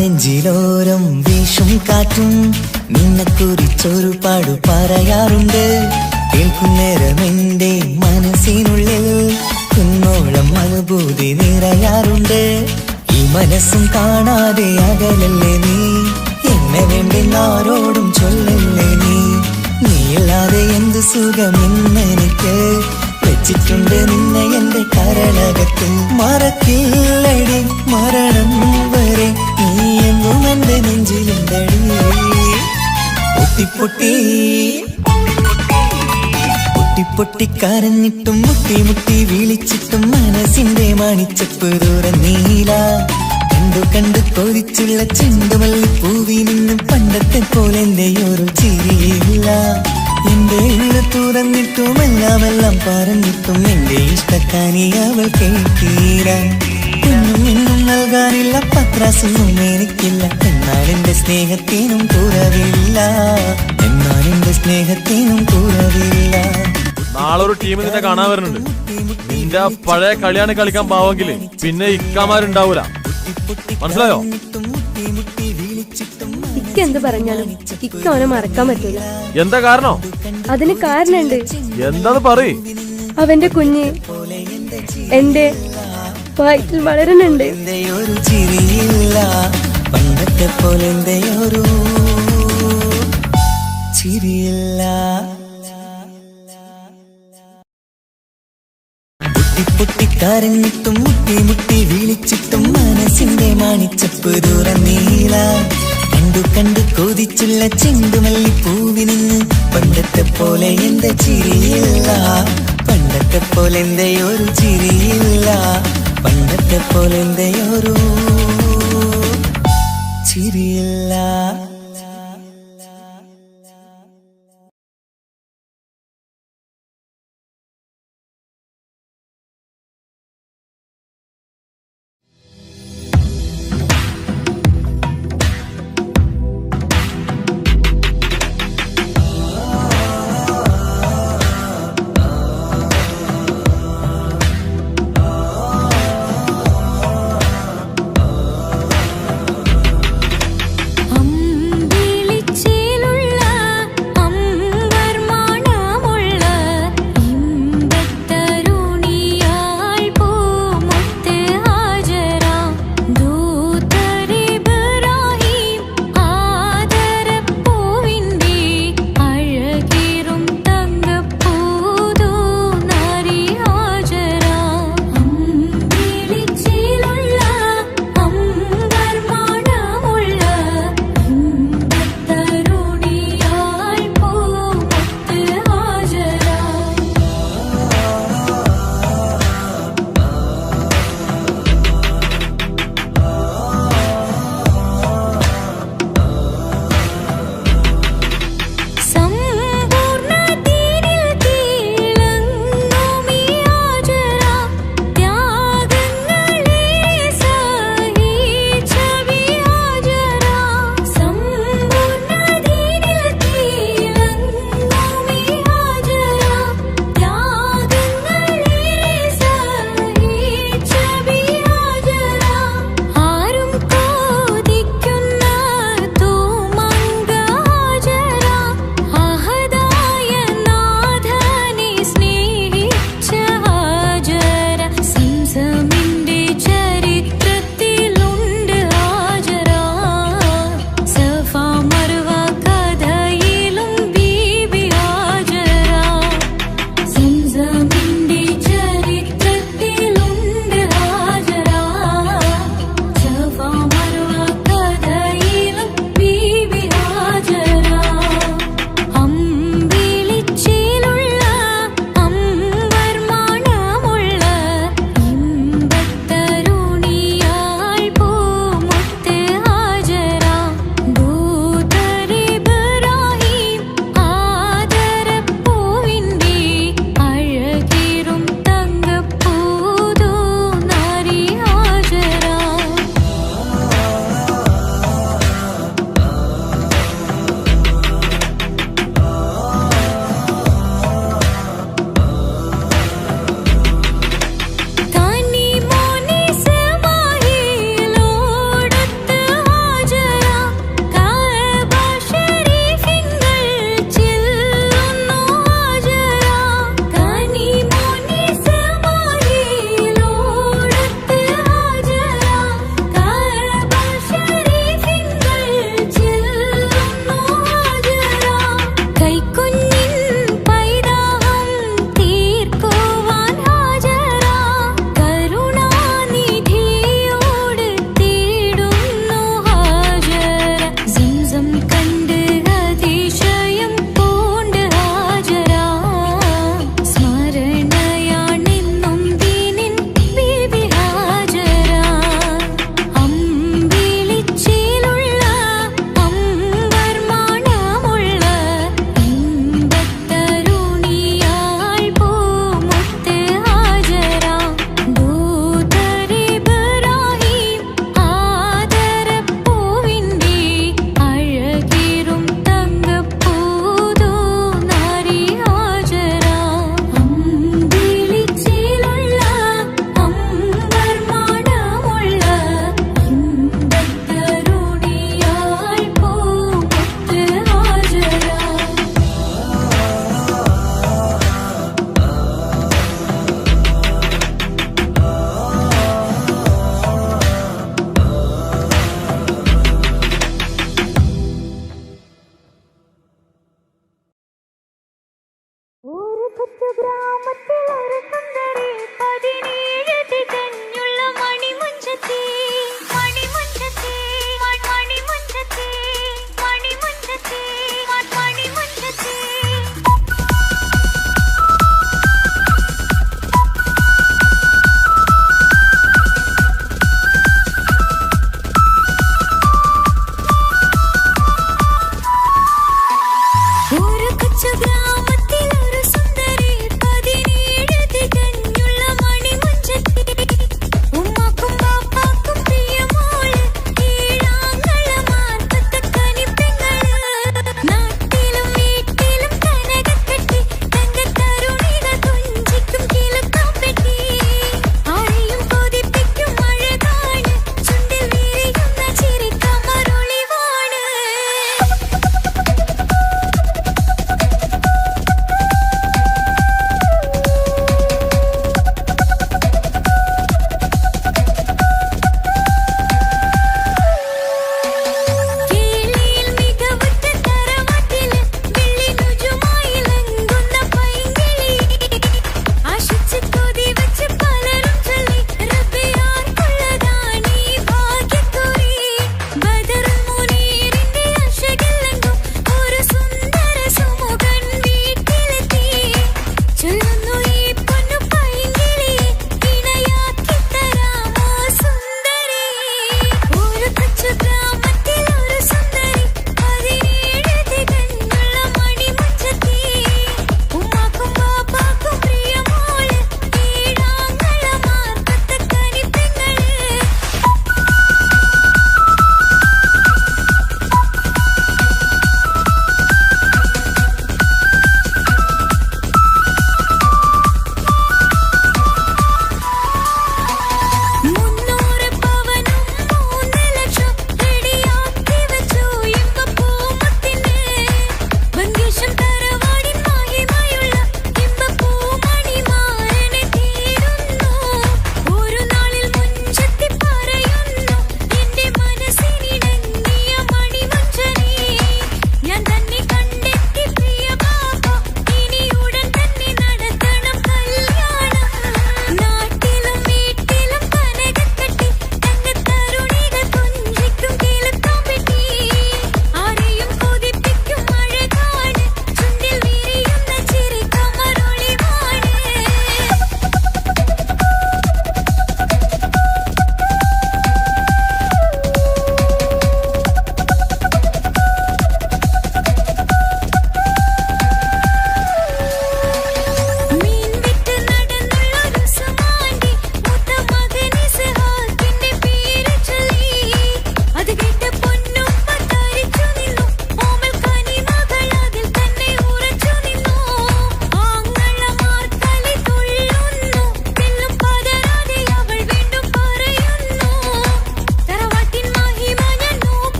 നെഞ്ചിലോരം വീശും കാറ്റും നിന്നെക്കുറിച്ചൊരു പാടു പറയാറുണ്ട്. കേൾക്കുന്നേരം എന്റെ മനസ്സിനുള്ളിൽ കുന്നോളം അനുഭൂതി നിറയാറുണ്ട്. ഈ മനസ്സും കാണാതെ അകലല്ലേ നീ, എന്നെ വേണ്ടെന്നാരോടും ചൊല്ലല്ലേ നീ. നീയില്ലാതെ എന്ത് സുഖമെന്നെനിക്ക്. വെച്ചിട്ടുണ്ട് നിന്നെ എന്റെ കരളകത്ത്. മറക്കില്ലടി മരണം വരെ നീ എന്നും എന്റെ നെഞ്ചിലുണ്ടടി. പൊട്ടി പൊട്ടി കരഞ്ഞിട്ടും മുട്ടി മുട്ടി വിളിച്ചിട്ടും മനസ്സിന്റെ മണിച്ചപ്പ് തുറന്നീല. കണ്ടു കണ്ടു കൊതിച്ചുള്ള ചെണ്ടുമല്ലി പൂവി നിന്നും പണ്ടത്തെ പോലെ എന്റെ ഒരു ചിരിയില്ല. എന്റെ ഉള്ളു തുറന്നിട്ടും എല്ലാം പറഞ്ഞിട്ടും എന്റെ ഇഷ്ടക്കാനി അവൾ കേട്ടീര. ഒന്നും നൽകാനില്ല, പത്രാസൊന്നും എനിക്കില്ല. എന്നാൽ എന്റെ സ്നേഹത്തിനും കുറവില്ല, എന്നാൽ എന്റെ സ്നേഹത്തിനും കുറവില്ല. നാളെ ഒരു ടീം നിന്നെ കാണാൻ വരുന്നുണ്ട്. നിന്റെ പഴയ കളിയാണ് കളിക്കാൻ പാവെങ്കില് പിന്നെ ഇക്കാമാരുണ്ടാവൂല, മനസ്സിലായോ? ഇക്ക എന്ത് പറഞ്ഞാലും ഇക്ക അവനെ മറക്കാൻ പറ്റൂല. എന്താ കാരണം? അതിന് കാരണമുണ്ട്. എന്താന്ന് പറയ്. അവന്റെ കുഞ്ഞ് എന്റെ വയറ്റിൽ വളരുന്നുണ്ട്. ഒരു ചിരിയില്ല, പണ്ടത്തെ പോലെ ഒരു ചിരിയില്ല. പൊട്ടി കരഞ്ഞിട്ടും മുട്ടി മുട്ടി വിളിച്ചിട്ടും മനസ്സിന്റെ മണിച്ചപ്പ് തുറന്നീല. കണ്ടു കണ്ടു കൊതിച്ചുള്ള ചെണ്ടുമല്ലി പൂവിന് പണ്ടത്തെ പോലെ എന്റെ ചിരിയില്ല. പണ്ടത്തെ പോലെ എന്റെ ഒരു ചിരിയില്ല. പണ്ടത്തെ പോലെ എന്റെ ഒരു ചിരിയില്ല.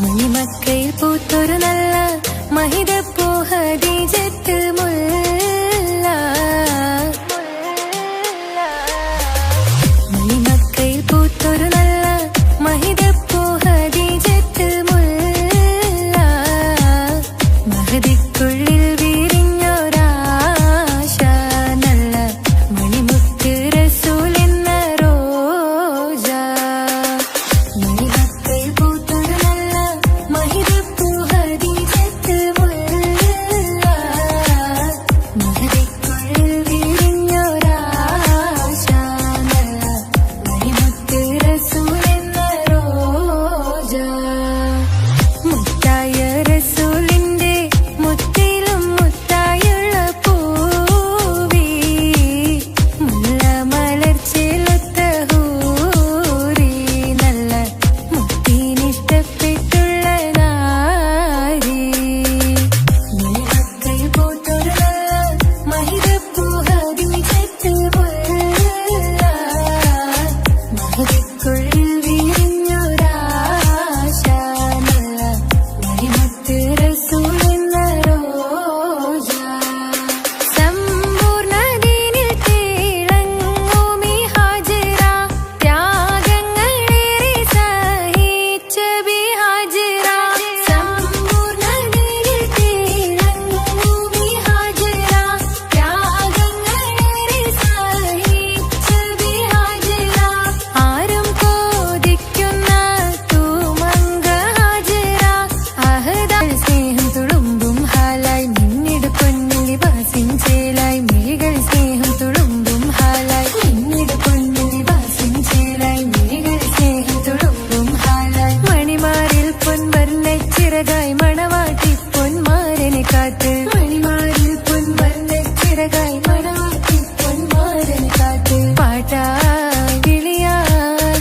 മണിമക്കയിൽ പൂത്തൊരു നല്ല മഹിതപ്പൂ ഹദീജത്ത് മുല്ല. മണിമക്കയിൽ പൂത്തൊരു നല്ല മഹിതപ്പൂ ഹദീജത്ത് മുല്ല. മഹദിക്കുള്ളിൽ വിരിഞ്ഞൊരാശ നല്ല മണിമുത്ത് റസൂൽ എന്ന റോജ. മണിമക്കയിൽ പൂത്തൊരു നല്ല മഹിതപ്പൂ ഹദീജത്ത് മുല്ല. മഹദിക്കുള്ളിൽ വിരിഞ്ഞൊരാശ നല്ല മണിമുത്ത് റസൂൽ എന്ന റോജ. മുത്തായ റസൂലിന്റെ മുത്തിലും മുത്തായുള്ള പൂവി മുല്ല മലർച്ചെലുത്ത ഹൂറി നല്ല മുത്തിനിഷ്ടപ്പെട്ടുള്ള നാരി. മണിമക്കയിൽ പൂത്തൊരു നല്ല മഹിതപ്പൂ ഹദീജത്ത് മുല്ല. മഹദിക്കുള്ളിൽ വിരിഞ്ഞൊരാശ നല്ല മണിമുത്ത് റസൂൽ എന്ന റോജ. സമ്പൂർണ്ണദീനിൽ തിളങ്ങുമീ ഹാജിറ. ത്യാഗങ്ങളേറെ സഹിച്ച ബിഹാജിറ. സമ്പൂർണ്ണദീനിൽ തിളങ്ങുമീ ഹാജിറ. ത്യാഗങ്ങളേറെ സഹിച്ച ബിഹാജിറ. ആരും കോതിക്കുന്ന തൂമങ്ക ഹാജിറ. അഹദാൽ സ്നേഹം തുളുമ്പും ഹാലായി മിന്നിട് പൊന്നിൽ ലിബാസിൻ ചേലായി. മിഴികൾ സ്നേഹം തുളുമ്പും ഹാലായി മിന്നിട് പൊന്നിൽ ലിബാസിൻ ചേലായി. മിഴികൾ സ്നേഹം തുളുമ്പും ഹാലായി. മണിമാരിൽ പൊൻവർണ്ണച്ചിറകായി മണവാട്ടി പൊന്മാരനെ കാത്ത്. മണിമാരിൽ പൊൻവർണ്ണച്ചിറകായി മണവാട്ടി പൊന്മാരനെ കാത്ത്. പാട്ടായി വിളിയാ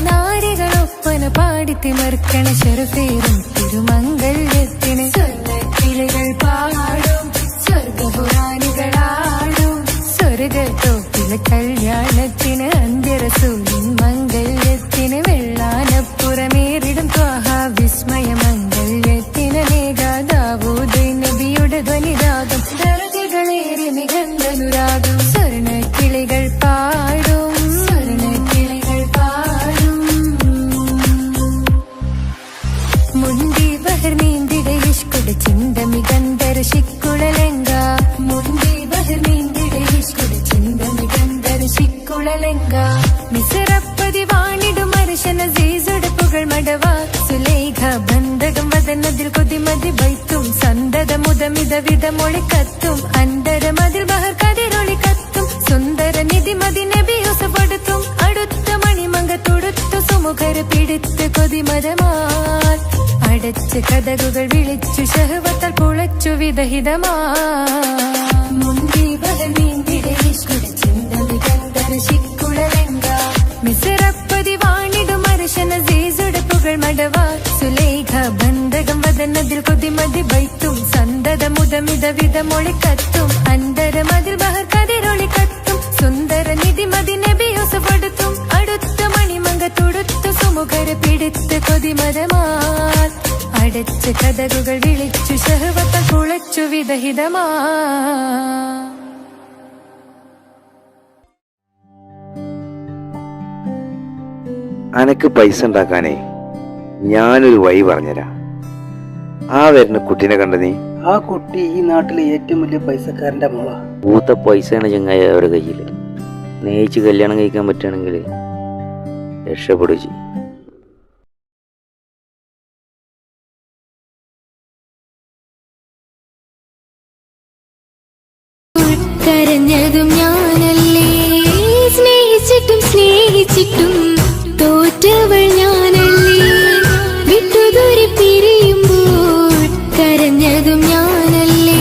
നാരികളൊപ്പന പാടിത്തിമർക്കണ ശരഫേറും തിരുമംഗല്യത്തിന്. സ്വർണ്ണക്കിളികൾ പാടും സ്വർഗപുരാണികളാടും സ്വർഗത്തോപ്പിലെ കല്യാണത്തിന്. അന്ത്യറസൂലിൻ മംഗല്യത്തിന്. വെള്ളാനപ്പുറമേറിടും ത്വാഹ വിസ്മയ മംഗല്യത്തിന്. നേകാദാവൂദ് നബിയുടെ ധ്വനിരാഗം ദർജകളേറെ മികന്തനുരാഗം. സ്വർണ്ണക്കിളികൾ പാടും സ്വർണ്ണക്കിളികൾ പാടും. മുണ്ടി ബഹർ നീന്തിട ഇഷ്കുടെ ചിന്ത മികന്തര ശിക്കുളലങ്ക. മുണ്ടി ബഹർ നീന്തിട ഇഷ്കുടെ ചിന്ത മികന്തര ശിക്കുളലങ്ക. മിസറപ്പതി വാണിടും അർശന സീസുടെ പുകൾ മടവ. സുലൈഖ ബന്ധകം വദനതിൽ കൊതിമതി ബൈത്തും. സന്തത മുതമിത വിധമൊളി കത്തും. അന്തരമതിൽ ബഹർ കതിരൊളി കത്തും. സുന്ദര നിധി മതി നബി യൂസഫെടുത്തും. അടുത്ത മണിമങ്ക തൊടുത്തു സുമുഖർ പിടിത്ത് കൊതിമതമാൽ. അടച്ച് കഥകുകൾ വിളിച്ചു ഷഹവത്താൽ പുളച്ചു വിദഹിതമാ. മുന്തി ബഹർ നീന്തിട ഇഷ്കുടെ ചിന്ത മികന്തര ശിക്കുളലങ്ക. മിസറപ്പതി വാണിടും അർശന സീസുടെ പുകൾ മടവ. സുലൈഖ ബന്ധകം വദനതിൽ കൊതിമതി ബൈത്തും. സന്തത മുതമിത വിധമൊളി കത്തും. അന്തരമതിൽ ബഹർ കതിരൊളി കത്തും. സുന്ദര നിധി മതി നബി യൂസഫെടുത്തും. അടുത്ത മണിമങ്ക തൊടുത്തു സുമുഖർ പിടിത്ത് കൊതിമതമാൽ. അടച്ച് കഥകുകൾ വിളിച്ചു ഷഹവത്താൽ പുളച്ചു വിദഹിതമാ. അനക്ക് പൈസ ഉണ്ടാക്കാനേ ഞാനൊരു വഴി പറഞ്ഞുതരാം. ആ വരുന്ന കുട്ടീനെ കണ്ട നീ? ആ കുട്ടി ഈ നാട്ടിലെ ഏറ്റവും വലിയ പൈസക്കാരന്റെ മോളാ. പൂത്ത പൈസയാണ് ചങ്ങായി അവരുടെ കയ്യിൽ. സ്നേഹിച്ച് കല്യാണം കഴിക്കാൻ പറ്റുകയാണെങ്കിൽ രക്ഷപ്പെടുക. കരഞ്ഞതും ഞാനല്ലേ, സ്നേഹിച്ചിട്ടും സ്നേഹിച്ചിട്ടും തോറ്റവൾ ഞാനല്ലേ, വിട്ടുദൂരെ പിരിയുമ്പോൾ കരഞ്ഞതും ഞാനല്ലേ.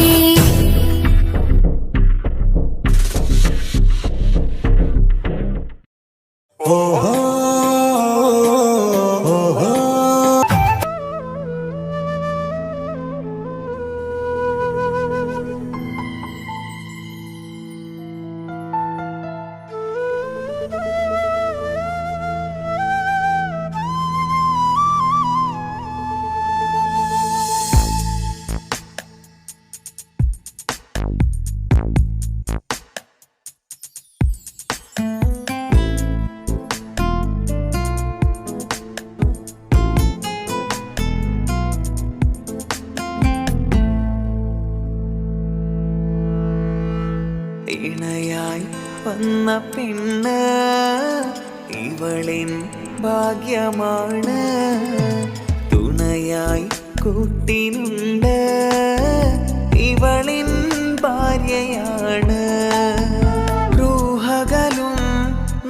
വന്ന പെണ്ണ് ഇവളിൻ ഭാഗ്യമാണ് തുണയായി കൂട്ടിനുണ്ട് ഇവളിൻ ഭാര്യയാണ് റൂഹകലും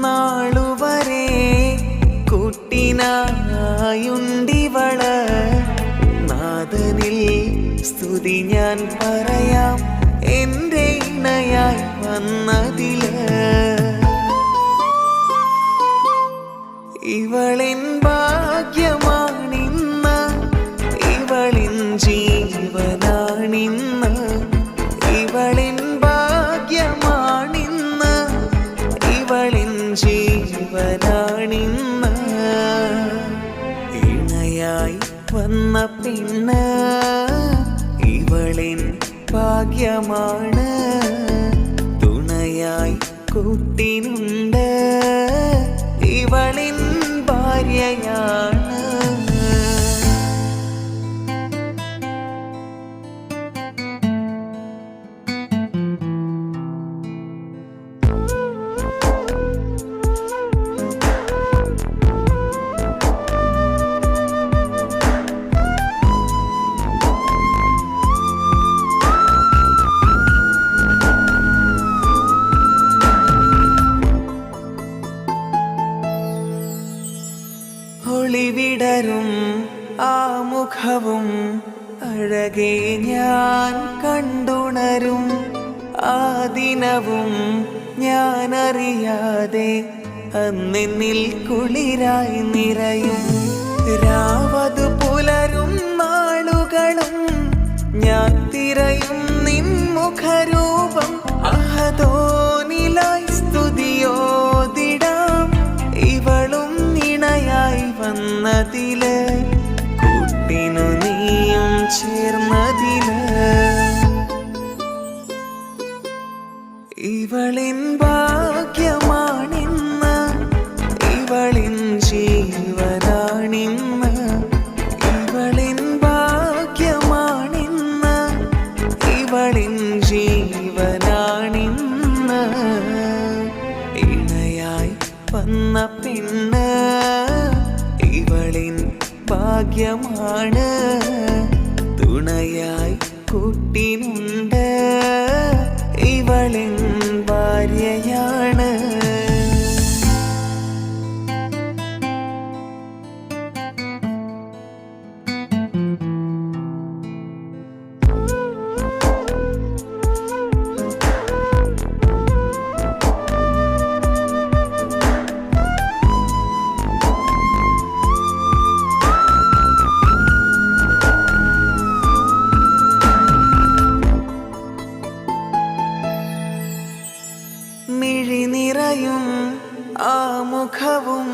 നാളുവരെ കൂട്ടിനായുണ്ടിവള് നാദനിൽ സ്തുതി ഞാൻ പറയാം എൻ്റെ ഇണയായി വന്നതില് ഇവളിൻ ഭാഗ്യമാണിന്ന് ഇവളിൻ ജീവനാണിന്ന് ഇവളിൻ ഭാഗ്യമാണിന്ന് ഇവളിൻ ജീവനാണിന്ന് ഇണയായി വന്ന പെണ്ണ് ഇവളിൻ ഭാഗ്യമാണ് തുണയായി കൂട്ടിനുണ്ട് ഇവളിൻ ഭാര്യയാണ് ഒളിവിടരും ആ മുഖവും അഴകെ ഞാൻ കണ്ടുണരും ആ ദിനവും ഞാനറിയാതെ അന്നെന്നിൽ കുളിരായി നിറയും രാവതു പുലരും നാളുകളും ഞാൻ തിരയും നിൻ മുഖരൂപം അഹദോനിലായി സ്തുതിയോതിടാം ഇവളും ഇണയായി വന്നതില് കൂട്ടിനു നീയും ചേർന്നതില് ഇവളിൻ ഭാഗ്യമാണിന്ന് ഇവളിൻ ജീവനാണിന്ന് ഇവളിൻ ഭാഗ്യമാണിന്ന് ഇവളിൻ ജീവനാണിന്ന് ഇണയായി വന്ന പെണ്ണ് ഇവളിൻ ഭാഗ്യമാണ് തുണയായി കൂട്ടിനുണ്ട് ഇവളിൻ ഭാര്യയാണ് മിഴിനിറയും ആ മുഖവും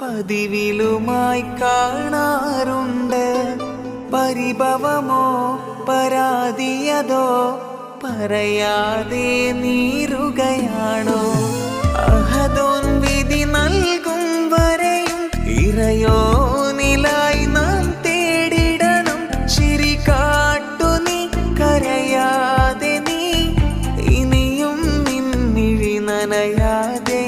പതിവിലുമായി കാണാറുണ്ട് പരിഭവമോ പരാതിയതോ പറയാതെ നീറുകയാണോ അഹദോൻ വിധി നൽകും വരെയും ഇറയോനിലായി നാം തേടിടണം ചിരി കാട്ടു നീ കരയാതെ നീ ഇനിയും നിൻമിഴി നനയാതെ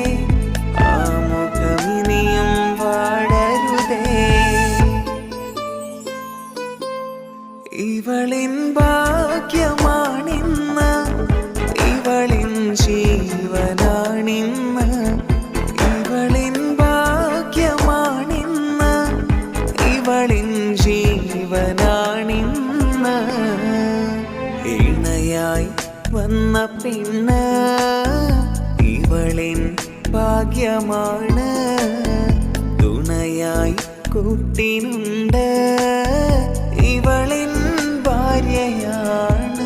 ആ മുഖമിനിയും വാടരുതേ ഇവളിൻ ഭാഗ്യമാണിന്ന് ഇവളിൻ ജീവനാണിന്ന് ഇവളിൻ ഭാഗ്യമാണിന്ന് ഇവളിൻ ജീവനാണിന്ന് ഇണയായി വന്ന പെണ്ണ് ഇവളിൻ ഭാഗ്യമാണ് തുണയായി കൂട്ടിനുണ്ട് ഇവളിൻ ഭാര്യയാണ്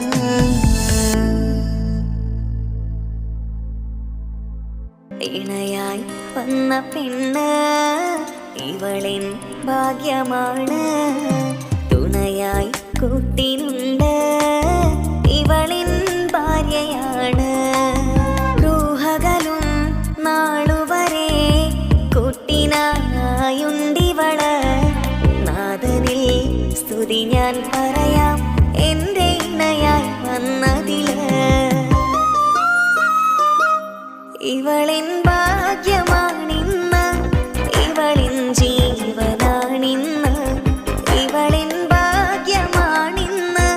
ഇണയായി വന്ന പെണ്ണ് ഇവളിൻ ഭാഗ്യമാണ് തുണയായി കൂട്ടിനുണ്ട് ഇവളിൻ ഭാര്യയാണ് റൂഹകലും നാളുവരെ കൂട്ടിനായുണ്ടിവള് നാദനിൽ സ്തുതി ഞാൻ പറയാം എൻ്റെ ഇണയായി വന്നതില് ഇവളിൻ ഭാഗ്യമാണിന്ന്, ഇവളിൻ ജീവനാണിന്ന്. ഇവളിൻ ഭാഗ്യമാണിന്ന്,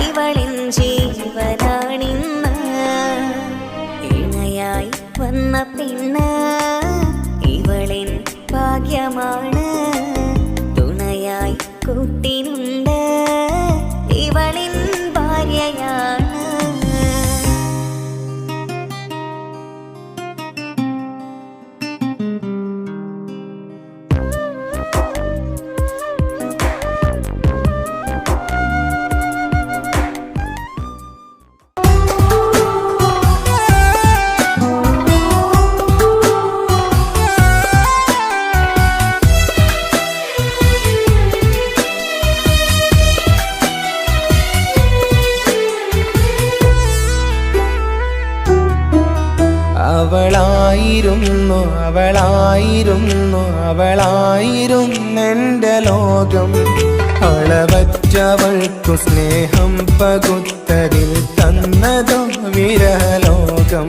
ഇവളിൻ ജീവനാണിന്ന്. ഇണയായി വന്ന പെണ്ണ് ഇവളിൻ ഭാഗ്യമാണ്. തുണയായി കൂട്ടിനുണ്ട് ഇവളിൻ ഭാര്യയാണ്. അവളായിരുന്നു അവളായിരുന്നു അവളായിരുന്നെൻ്റെ ലോകം. അളവറ്റവൾക്കു സ്നേഹം പകുത്തതിൽ തന്നതോ വിരലോകം.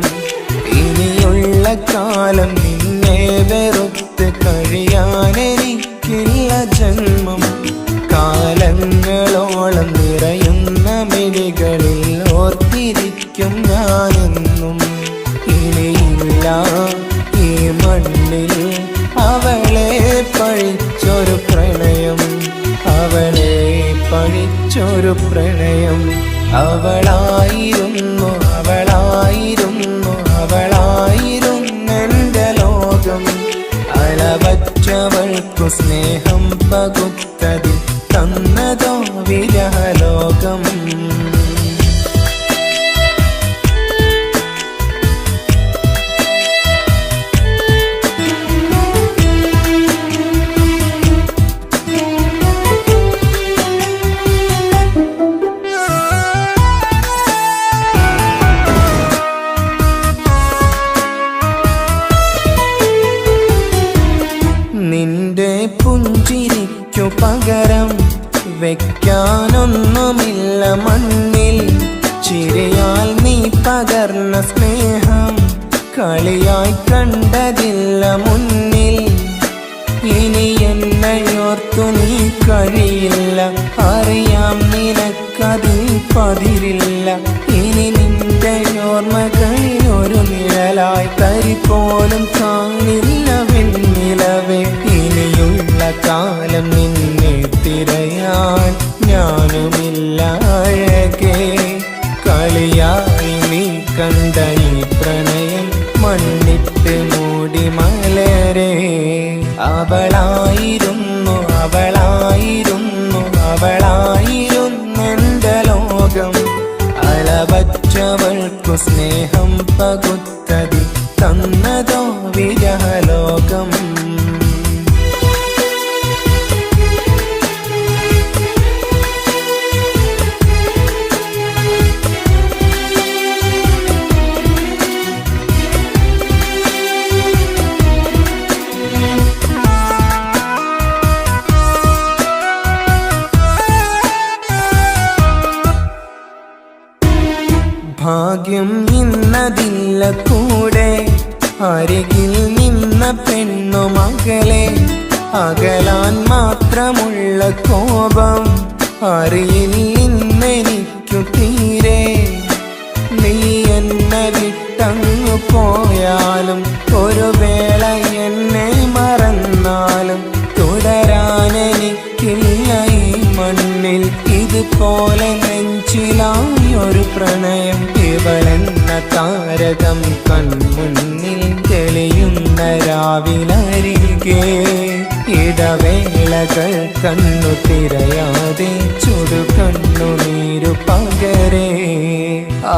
ഇനിയുള്ള കാലം നിന്നെ വെറുത്ത് കഴിയാനെനിക്കില്ല ജന്മം. കാലങ്ങളോളം നിറയുന്ന മിഴികളിൽ ഓർത്തിരിക്കും ഞാനെന്നും. ഇനിയില്ല ഈ മണ്ണിൽ അവളെ പഴിച്ചൊരു പ്രണയം, അവളെ പഴിച്ചൊരു പ്രണയം. അവളായിരുന്നു അവളായിരുന്നു അവളായിരുന്നെൻ്റെ ലോകം. അളവറ്റവൾക്കു സ്നേഹം പകുത്തതിൽ തന്നതോ വിരഹലോകം. നിന്റെ പുഞ്ചിരിക്കു പകരം വെക്കാനൊന്നുമില്ല മണ്ണിൽ. ചിരിയാൽ നീ പകർന്ന സ്നേഹം കളിയായി കണ്ടതില്ല മുന്നിൽ. ഇനി എന്നെയോർത്തു നീ കഴിയില്ല, അറിയാം നിനക്കതിൽ പതിരില്ല. ഇനി നിന്റെ ഓർമ്മകളിൽ ഒരു നിഴലായി തരി പോലും കാണില്ല വെണ്ണിലവേ. ഇനിയുള്ള കാലം നിന്നെ തിരയാൻ ഞാനുമില്ല അഴകേ. കളിയായി നീ കണ്ട ഈ പ്രണയം മണ്ണിട്ട് മൂടി മലരേ. അവളായിരുന്നു അവളായിരുന്നു അവളായിരുന്നെൻ്റെ ലോകം. അളവറ്റവൾക്കു സ്നേഹം പകുത്തതിൽ തന്നതോ വിരഹലോകം. ഭാഗ്യം ഇന്നതില്ല കൂടെ, അരികിൽ നിന്ന പെണ്ണു മകളെ. അകലാൻ മാത്രമുള്ള കോപം അറിയില്ലെനിക്കു തീരെ. നീ എന്നെ വിട്ടങ്ങു പോയാലും ഒരു വേള എന്നെ മറന്നാലും തുടരാനെനിക്കില്ല ഈ മണ്ണിൽ. ഇതുപോലെ നെഞ്ചിലായൊരു പ്രണയം. ഇവളെന്ന താരകം കൺമുന്നിൽ തെളിയുന്ന രാവിലരികെ. ഇടവേളകൾ കണ്ണു തിരയാതെ ചുടുകണ്ണുനീരു പകരേ.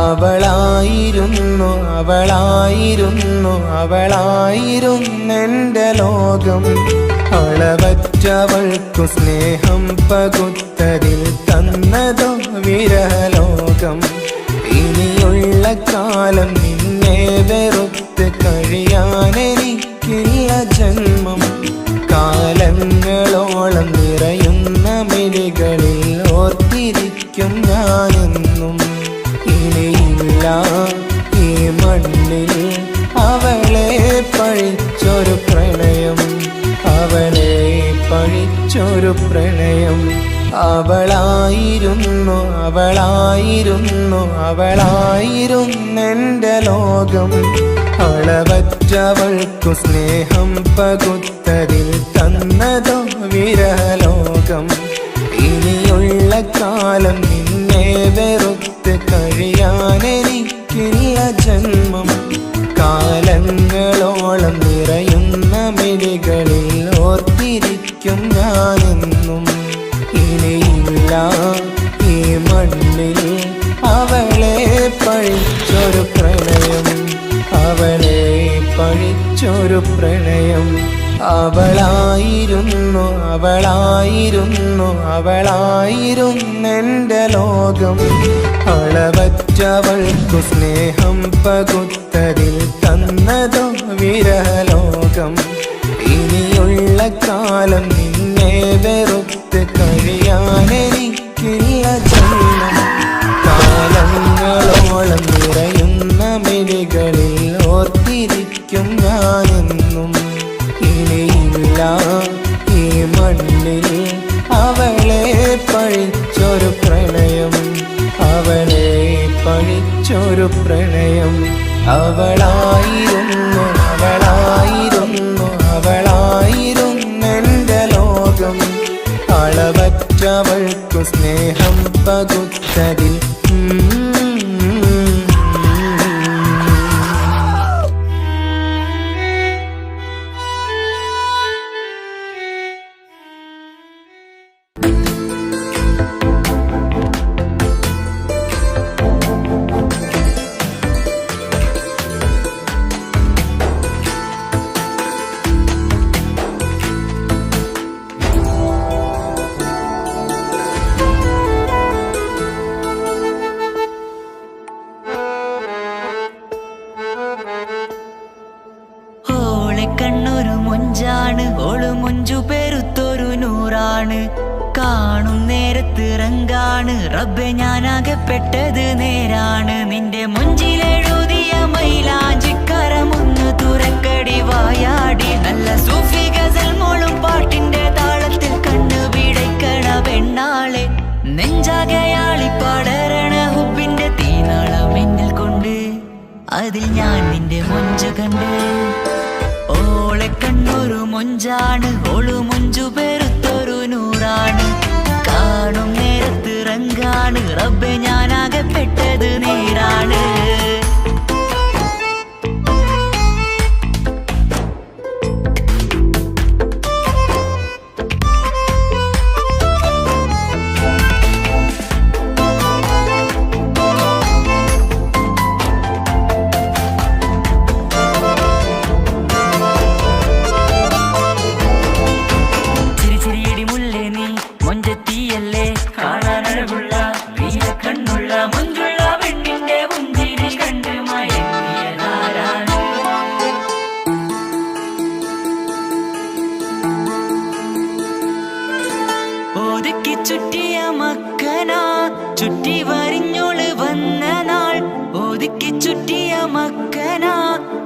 അവളായിരുന്നു അവളായിരുന്നു അവളായിരുന്നെൻ്റെ ലോകം. അളവറ്റവൾക്കു സ്നേഹം പകുത്തതിൽ തന്നതോ വിരലോകം. ഇനിയുള്ള കാലം നിന്നെ വെറുത്ത് കഴിയാനെനിക്കില്ല ജന്മം. കാലങ്ങളോളം നിറയുന്ന മിഴികളിൽ ഓർത്തിരിക്കും ഞാനെന്നും. ഇനിയില്ല ഈ മണ്ണിൽ അവളെ പഴിച്ചൊരു പ്രണയം, അവളെ പഴിച്ചൊരു പ്രണയം. അവളായിരുന്നു അവളായിരുന്നു അവളായിരുന്നെൻ്റെ ലോകം. അളവറ്റവൾക്കു സ്നേഹം പകുത്തതിൽ തന്നതോ വിരലോകം. ഇനിയുള്ള കാലം നിന്നെ വെറുത്ത് കഴിയാനെനിക്കില്ല ജന്മം. കാലങ്ങളോളം നിറയുന്ന മിഴികളിൽ ഓർത്തിരിക്കും ഞാനെന്നും. ഇനിയില്ല ഈ മണ്ണിൽ അവളെ പഴിച്ചൊരു പ്രണയം, അവളെ പഴിച്ചൊരു പ്രണയം. അവളായിരുന്നു അവളായിരുന്നു അവളായിരുന്നെൻ്റെ ലോകം. അളവറ്റവൾക്കു സ്നേഹം പകുത്തതിൽ തന്നതോ വിരലോകം. ഇനിയുള്ള കാലം നിന്നെ വെറുത്ത് കഴിയാനെനിക്കില്ല ജന്മം. കാലങ്ങളോളം നിറയുന്ന മിഴികളിൽ ഓർത്തിരിക്കും ഞാനെന്നും. ഇനിയില്ല ഈ മണ്ണിൽ അവളെ പഴിച്ചൊരു പ്രണയം, അവളെ പഴിച്ചൊരു പ്രണയം. അവളായിരുന്നു അവളായിരുന്നു അവളായിരുന്നെൻ്റെ ലോകം. അളവറ്റവൾക്കു സ്നേഹം പകുത്തതിൽ കണ്ണൊരു മൊഞ്ചാണ്, ഓള് മൊഞ്ചു പെരുത്തൊരു നൂറാണ്. കാണും നേരത്ത് റങ്കാണ്, റബ്ബെ ഞാനാകപ്പെട്ടത് നേരാണ്. നിന്റെ മൊഞ്ചിലെഴുതിയ മൈലാഞ്ചിക്കരമൊന്ന് തുറക്കടി വായാടി. നല്ല സൂഫി ഗസൽ മോളും പാട്ടിന്റെ താളത്തിൽ കണ്ണു പിടയ്ക്കണ പെണ്ണാളെ. നെഞ്ചാകയാളി പടരണ ഹുബിന്റെ തീനാളം എന്നിൽ കൊണ്ട്, അതിൽ ഞാൻ നിന്റെ മൊഞ്ചു കണ്ട്. ഓളെ കണ്ണൊരു മൊഞ്ചാണ്, ഓളു മൊഞ്ചു പെരുത്തൊരു നൂറാണ്. കാണും നേരത്ത് റങ്കാണ്, റബ്ബെ ഞാനാകപ്പെട്ടത് നേരാണ്. ഒതുക്കി ചുറ്റിയ മക്കനാ, ചുറ്റി വരിഞ്ഞോള് വന്ന നാൾ. ഒതുക്കി ചുറ്റിയ മക്കനാ,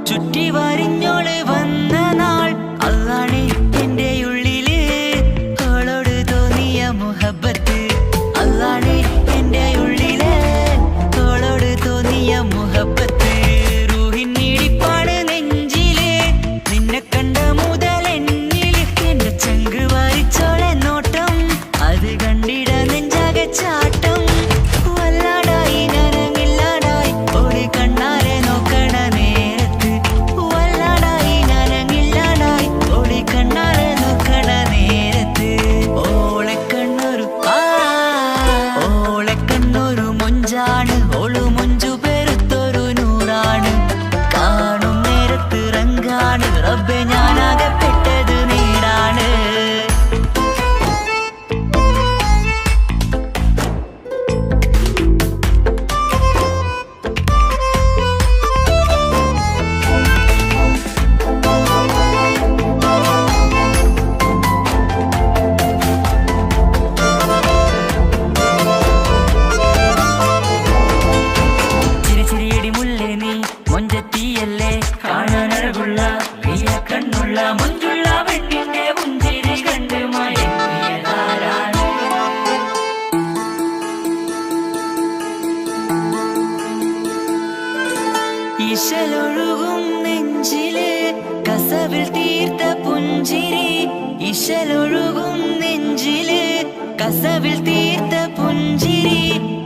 ചുറ്റി വരിഞ്ഞോള് വന്ന നാൾ. അതാണ് എന്റെ ഉള്ളില് അവളോട് തോന്നിയ മുഹബത്ത്. അതാണ് എന്റെ ഉള്ളില് അവളോട് തോന്നിയ മുഹബത്ത്. റൂഹിന്നിടിപ്പാണ് നെഞ്ചില്, നിന്നെ കണ്ട മുതൽ എന്നില്. എന്റെ ചങ്ക് വാരിച്ചോളെ നോട്ടം, അത് കണ്ടിട നെഞ്ചാകെ ചാട്ടം. ഇശലൊഴുകും നെഞ്ചില് കസവിൽ തീർത്ത പുഞ്ചിരി ഇശലൊഴുകും നെഞ്ചില് കസവിൽ തീർത്ത പുഞ്ചിരി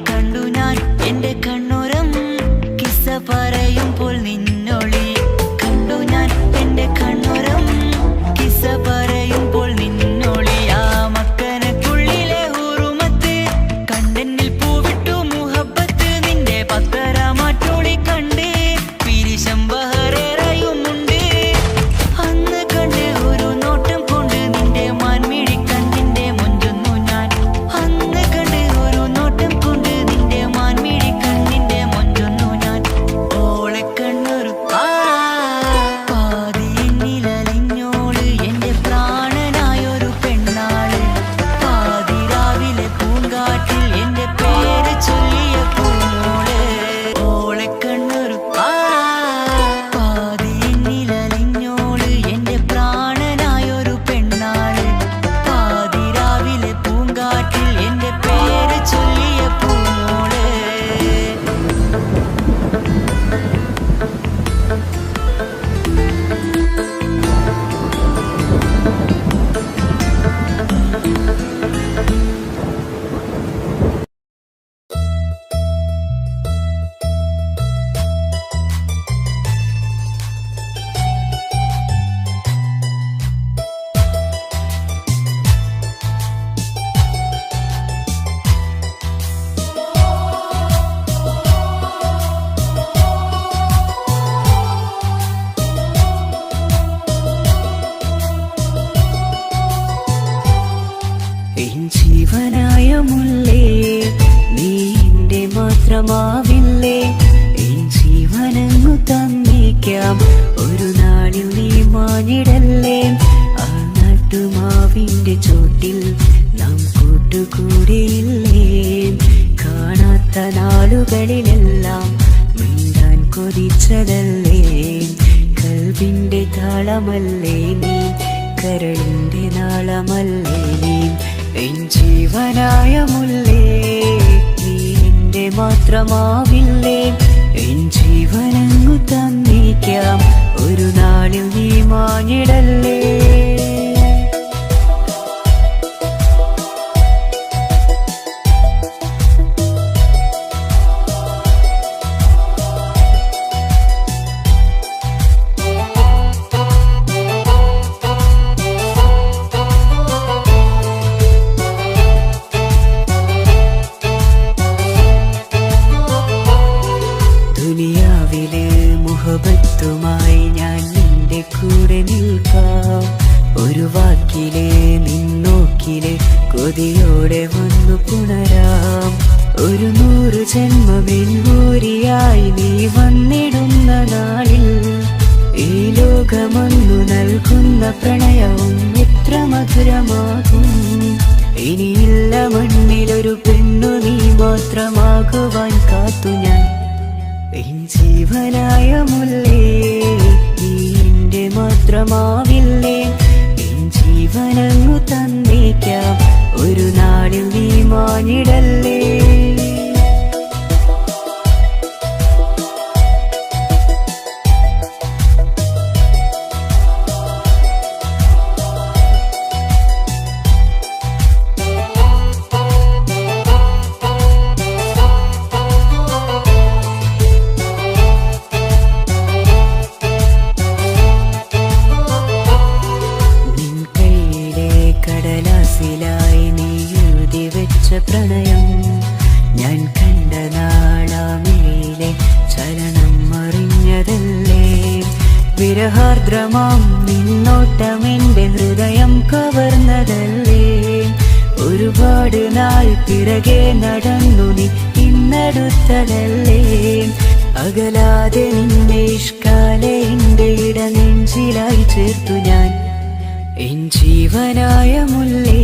കണ്ടു ഞാൻ എന്റെ കണ്ണുരം കിസ്സ പറയുമ്പോൾ നിന്നൊളി കണ്ടു ഞാൻ എന്റെ കണ്ണുരം കിസ്സ പറയുമ്പോൾ നിന്നൊളി ആ മക്കനക്കുള്ളിലെ ഹുറുമത്ത് കണ്ണെന്നിൽ പൂവിട്ടു മുഹബത്ത് നിന്റെ പത്തര മാറ്റോളി കണ്ട് പിരിശം ബഹറേറയുമുണ്ട് അന്ന് കണ്ട് ഒരു നോട്ടം കൊണ്ട് നിന്റെ മാൻമിഴി കണ്ണിന്റെ മുഞ്ചൊന്നു ഞാൻ അന്ന് കണ്ട് ഒരു നോട്ടം കൊണ്ട് നിന്റെ മാൻമിഴി കണ്ണിന്റെ മുഞ്ചൊന്നു ഞാൻ ഓളെ കണ്ണൊരു പാതിയെന്നിലലിഞ്ഞോള് എന്റെ പ്രാണനായൊരു പെണ്ണാള് പാതിരാവിലെ പൂങ്കാറ്റിൽ എന്റെ പേര് ചൊല്ലിയ പൂമോള് ഓളെ കണ്ണൊരു പാതിയെന്നിലലിഞ്ഞോള് എന്റെ പ്രാണനായൊരു പെണ്ണാള് പാതിരാവിലെ പൂങ്കാറ്റിൽ എന്റെ പേര് ചൊല്ലിയ പൂമോള് എൻ ജീവനായ മുല്ലേ നീ എന്റെ മാത്രമാവില്ലേ എൻ ജീവനങ്ങു തന്നേക്കാം ഒരു നാളിൽ നീ മാഞ്ഞിടല്ലേ ആ നട്ടുമാവിന്റെ ചോട്ടിൽ നാം കൂട്ടുകൂടിയില്ലേ കാണാത്ത നാളുകളിലെല്ലാം മിണ്ടാൻ കൊതിച്ചതല്ലേ കൽബിന്റെ താളമല്ലേ നീ കരളിന്റെ നാളമല്ലേ നീ എൻ ജീവനായ മുല്ലേ നീ എന്റെ മാത്രമാവില്ലേ എൻ ജീവനങ്ങു തന്നേക്കാം ഒരു നാളിൽ നീ മാഞ്ഞിടല്ലേ ദുനിയാവിലെ മുഹബത്തുമായി ഞാൻ നിന്റെ കൂടെ നിൽക്കാം ഒരു വാക്കിലെ നിന്നോക്കിലെ കൊതിയോടെ വന്നു പുണരാം ഒരു 100 ജന്മമെന്നൂരിയായി നീ വന്നിടുന്ന നാളിൽ ഈ ലോകമൊന്നു നൽകുന്ന പ്രണയവും എത്ര മധുരമാകും ഇനിയില്ല മണ്ണിലൊരു പെണ്ണു നീ മാത്രമാകുവാൻ കാത്തു ഞാൻ എൻ ജീവനായ മുല്ലേ നീ എന്റെ മാത്രമാവില്ലേ എൻ ജീവനങ്ങു തന്നേക്കാം ഒരു നാളിൽ നീ മാഞ്ഞിടല്ലേ പ്രണയം ഞാൻ കണ്ട നാളാമേലെ ചലനം അറിഞ്ഞതല്ലേ വിരഹാർദ്രമാം നിന്നോട്ടം എന്റെ ഹൃദയം കവർന്നതല്ലേ ഒരുപാട് നാൾ പിറകെ നടന്നു നീ ഇന്നടുത്തതല്ലേ അകലാതെ നിന്നെ ഇഷ്കാലെ എന്റെ ഇടനെഞ്ചിലായി ചേർത്തു ഞാൻ എൻ ജീവനായ മുല്ലേ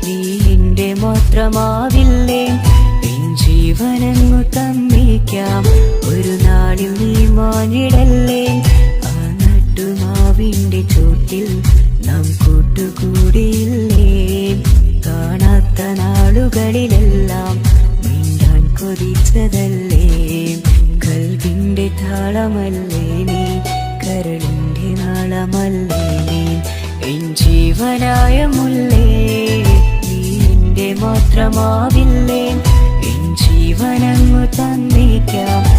നീ എന്റെ മാത്രമാവില്ലേ എൻ ജീവനങ്ങു തന്നേക്കാം ഒരു നാളിൽ നീ മാഞ്ഞിടല്ലേ ആ നട്ടുമാവിന്റെ ചോട്ടിൽ നാം കൂട്ടുകൂടിയില്ലേ കാണാത്ത നാളുകളിലെല്ലാം മിണ്ടാൻ കൊതിച്ചതല്ലേ കൽവിന്റെ എൻ്റെ താളമല്ലേ നീ, കരളിൻ്റെ നാളമല്ലേ നീ, എൻ ജീവനായ മുല്ലേ നീ എൻ്റെ മാത്രമാവില്ലേ, എൻ ജീവനങ്ങു തന്ന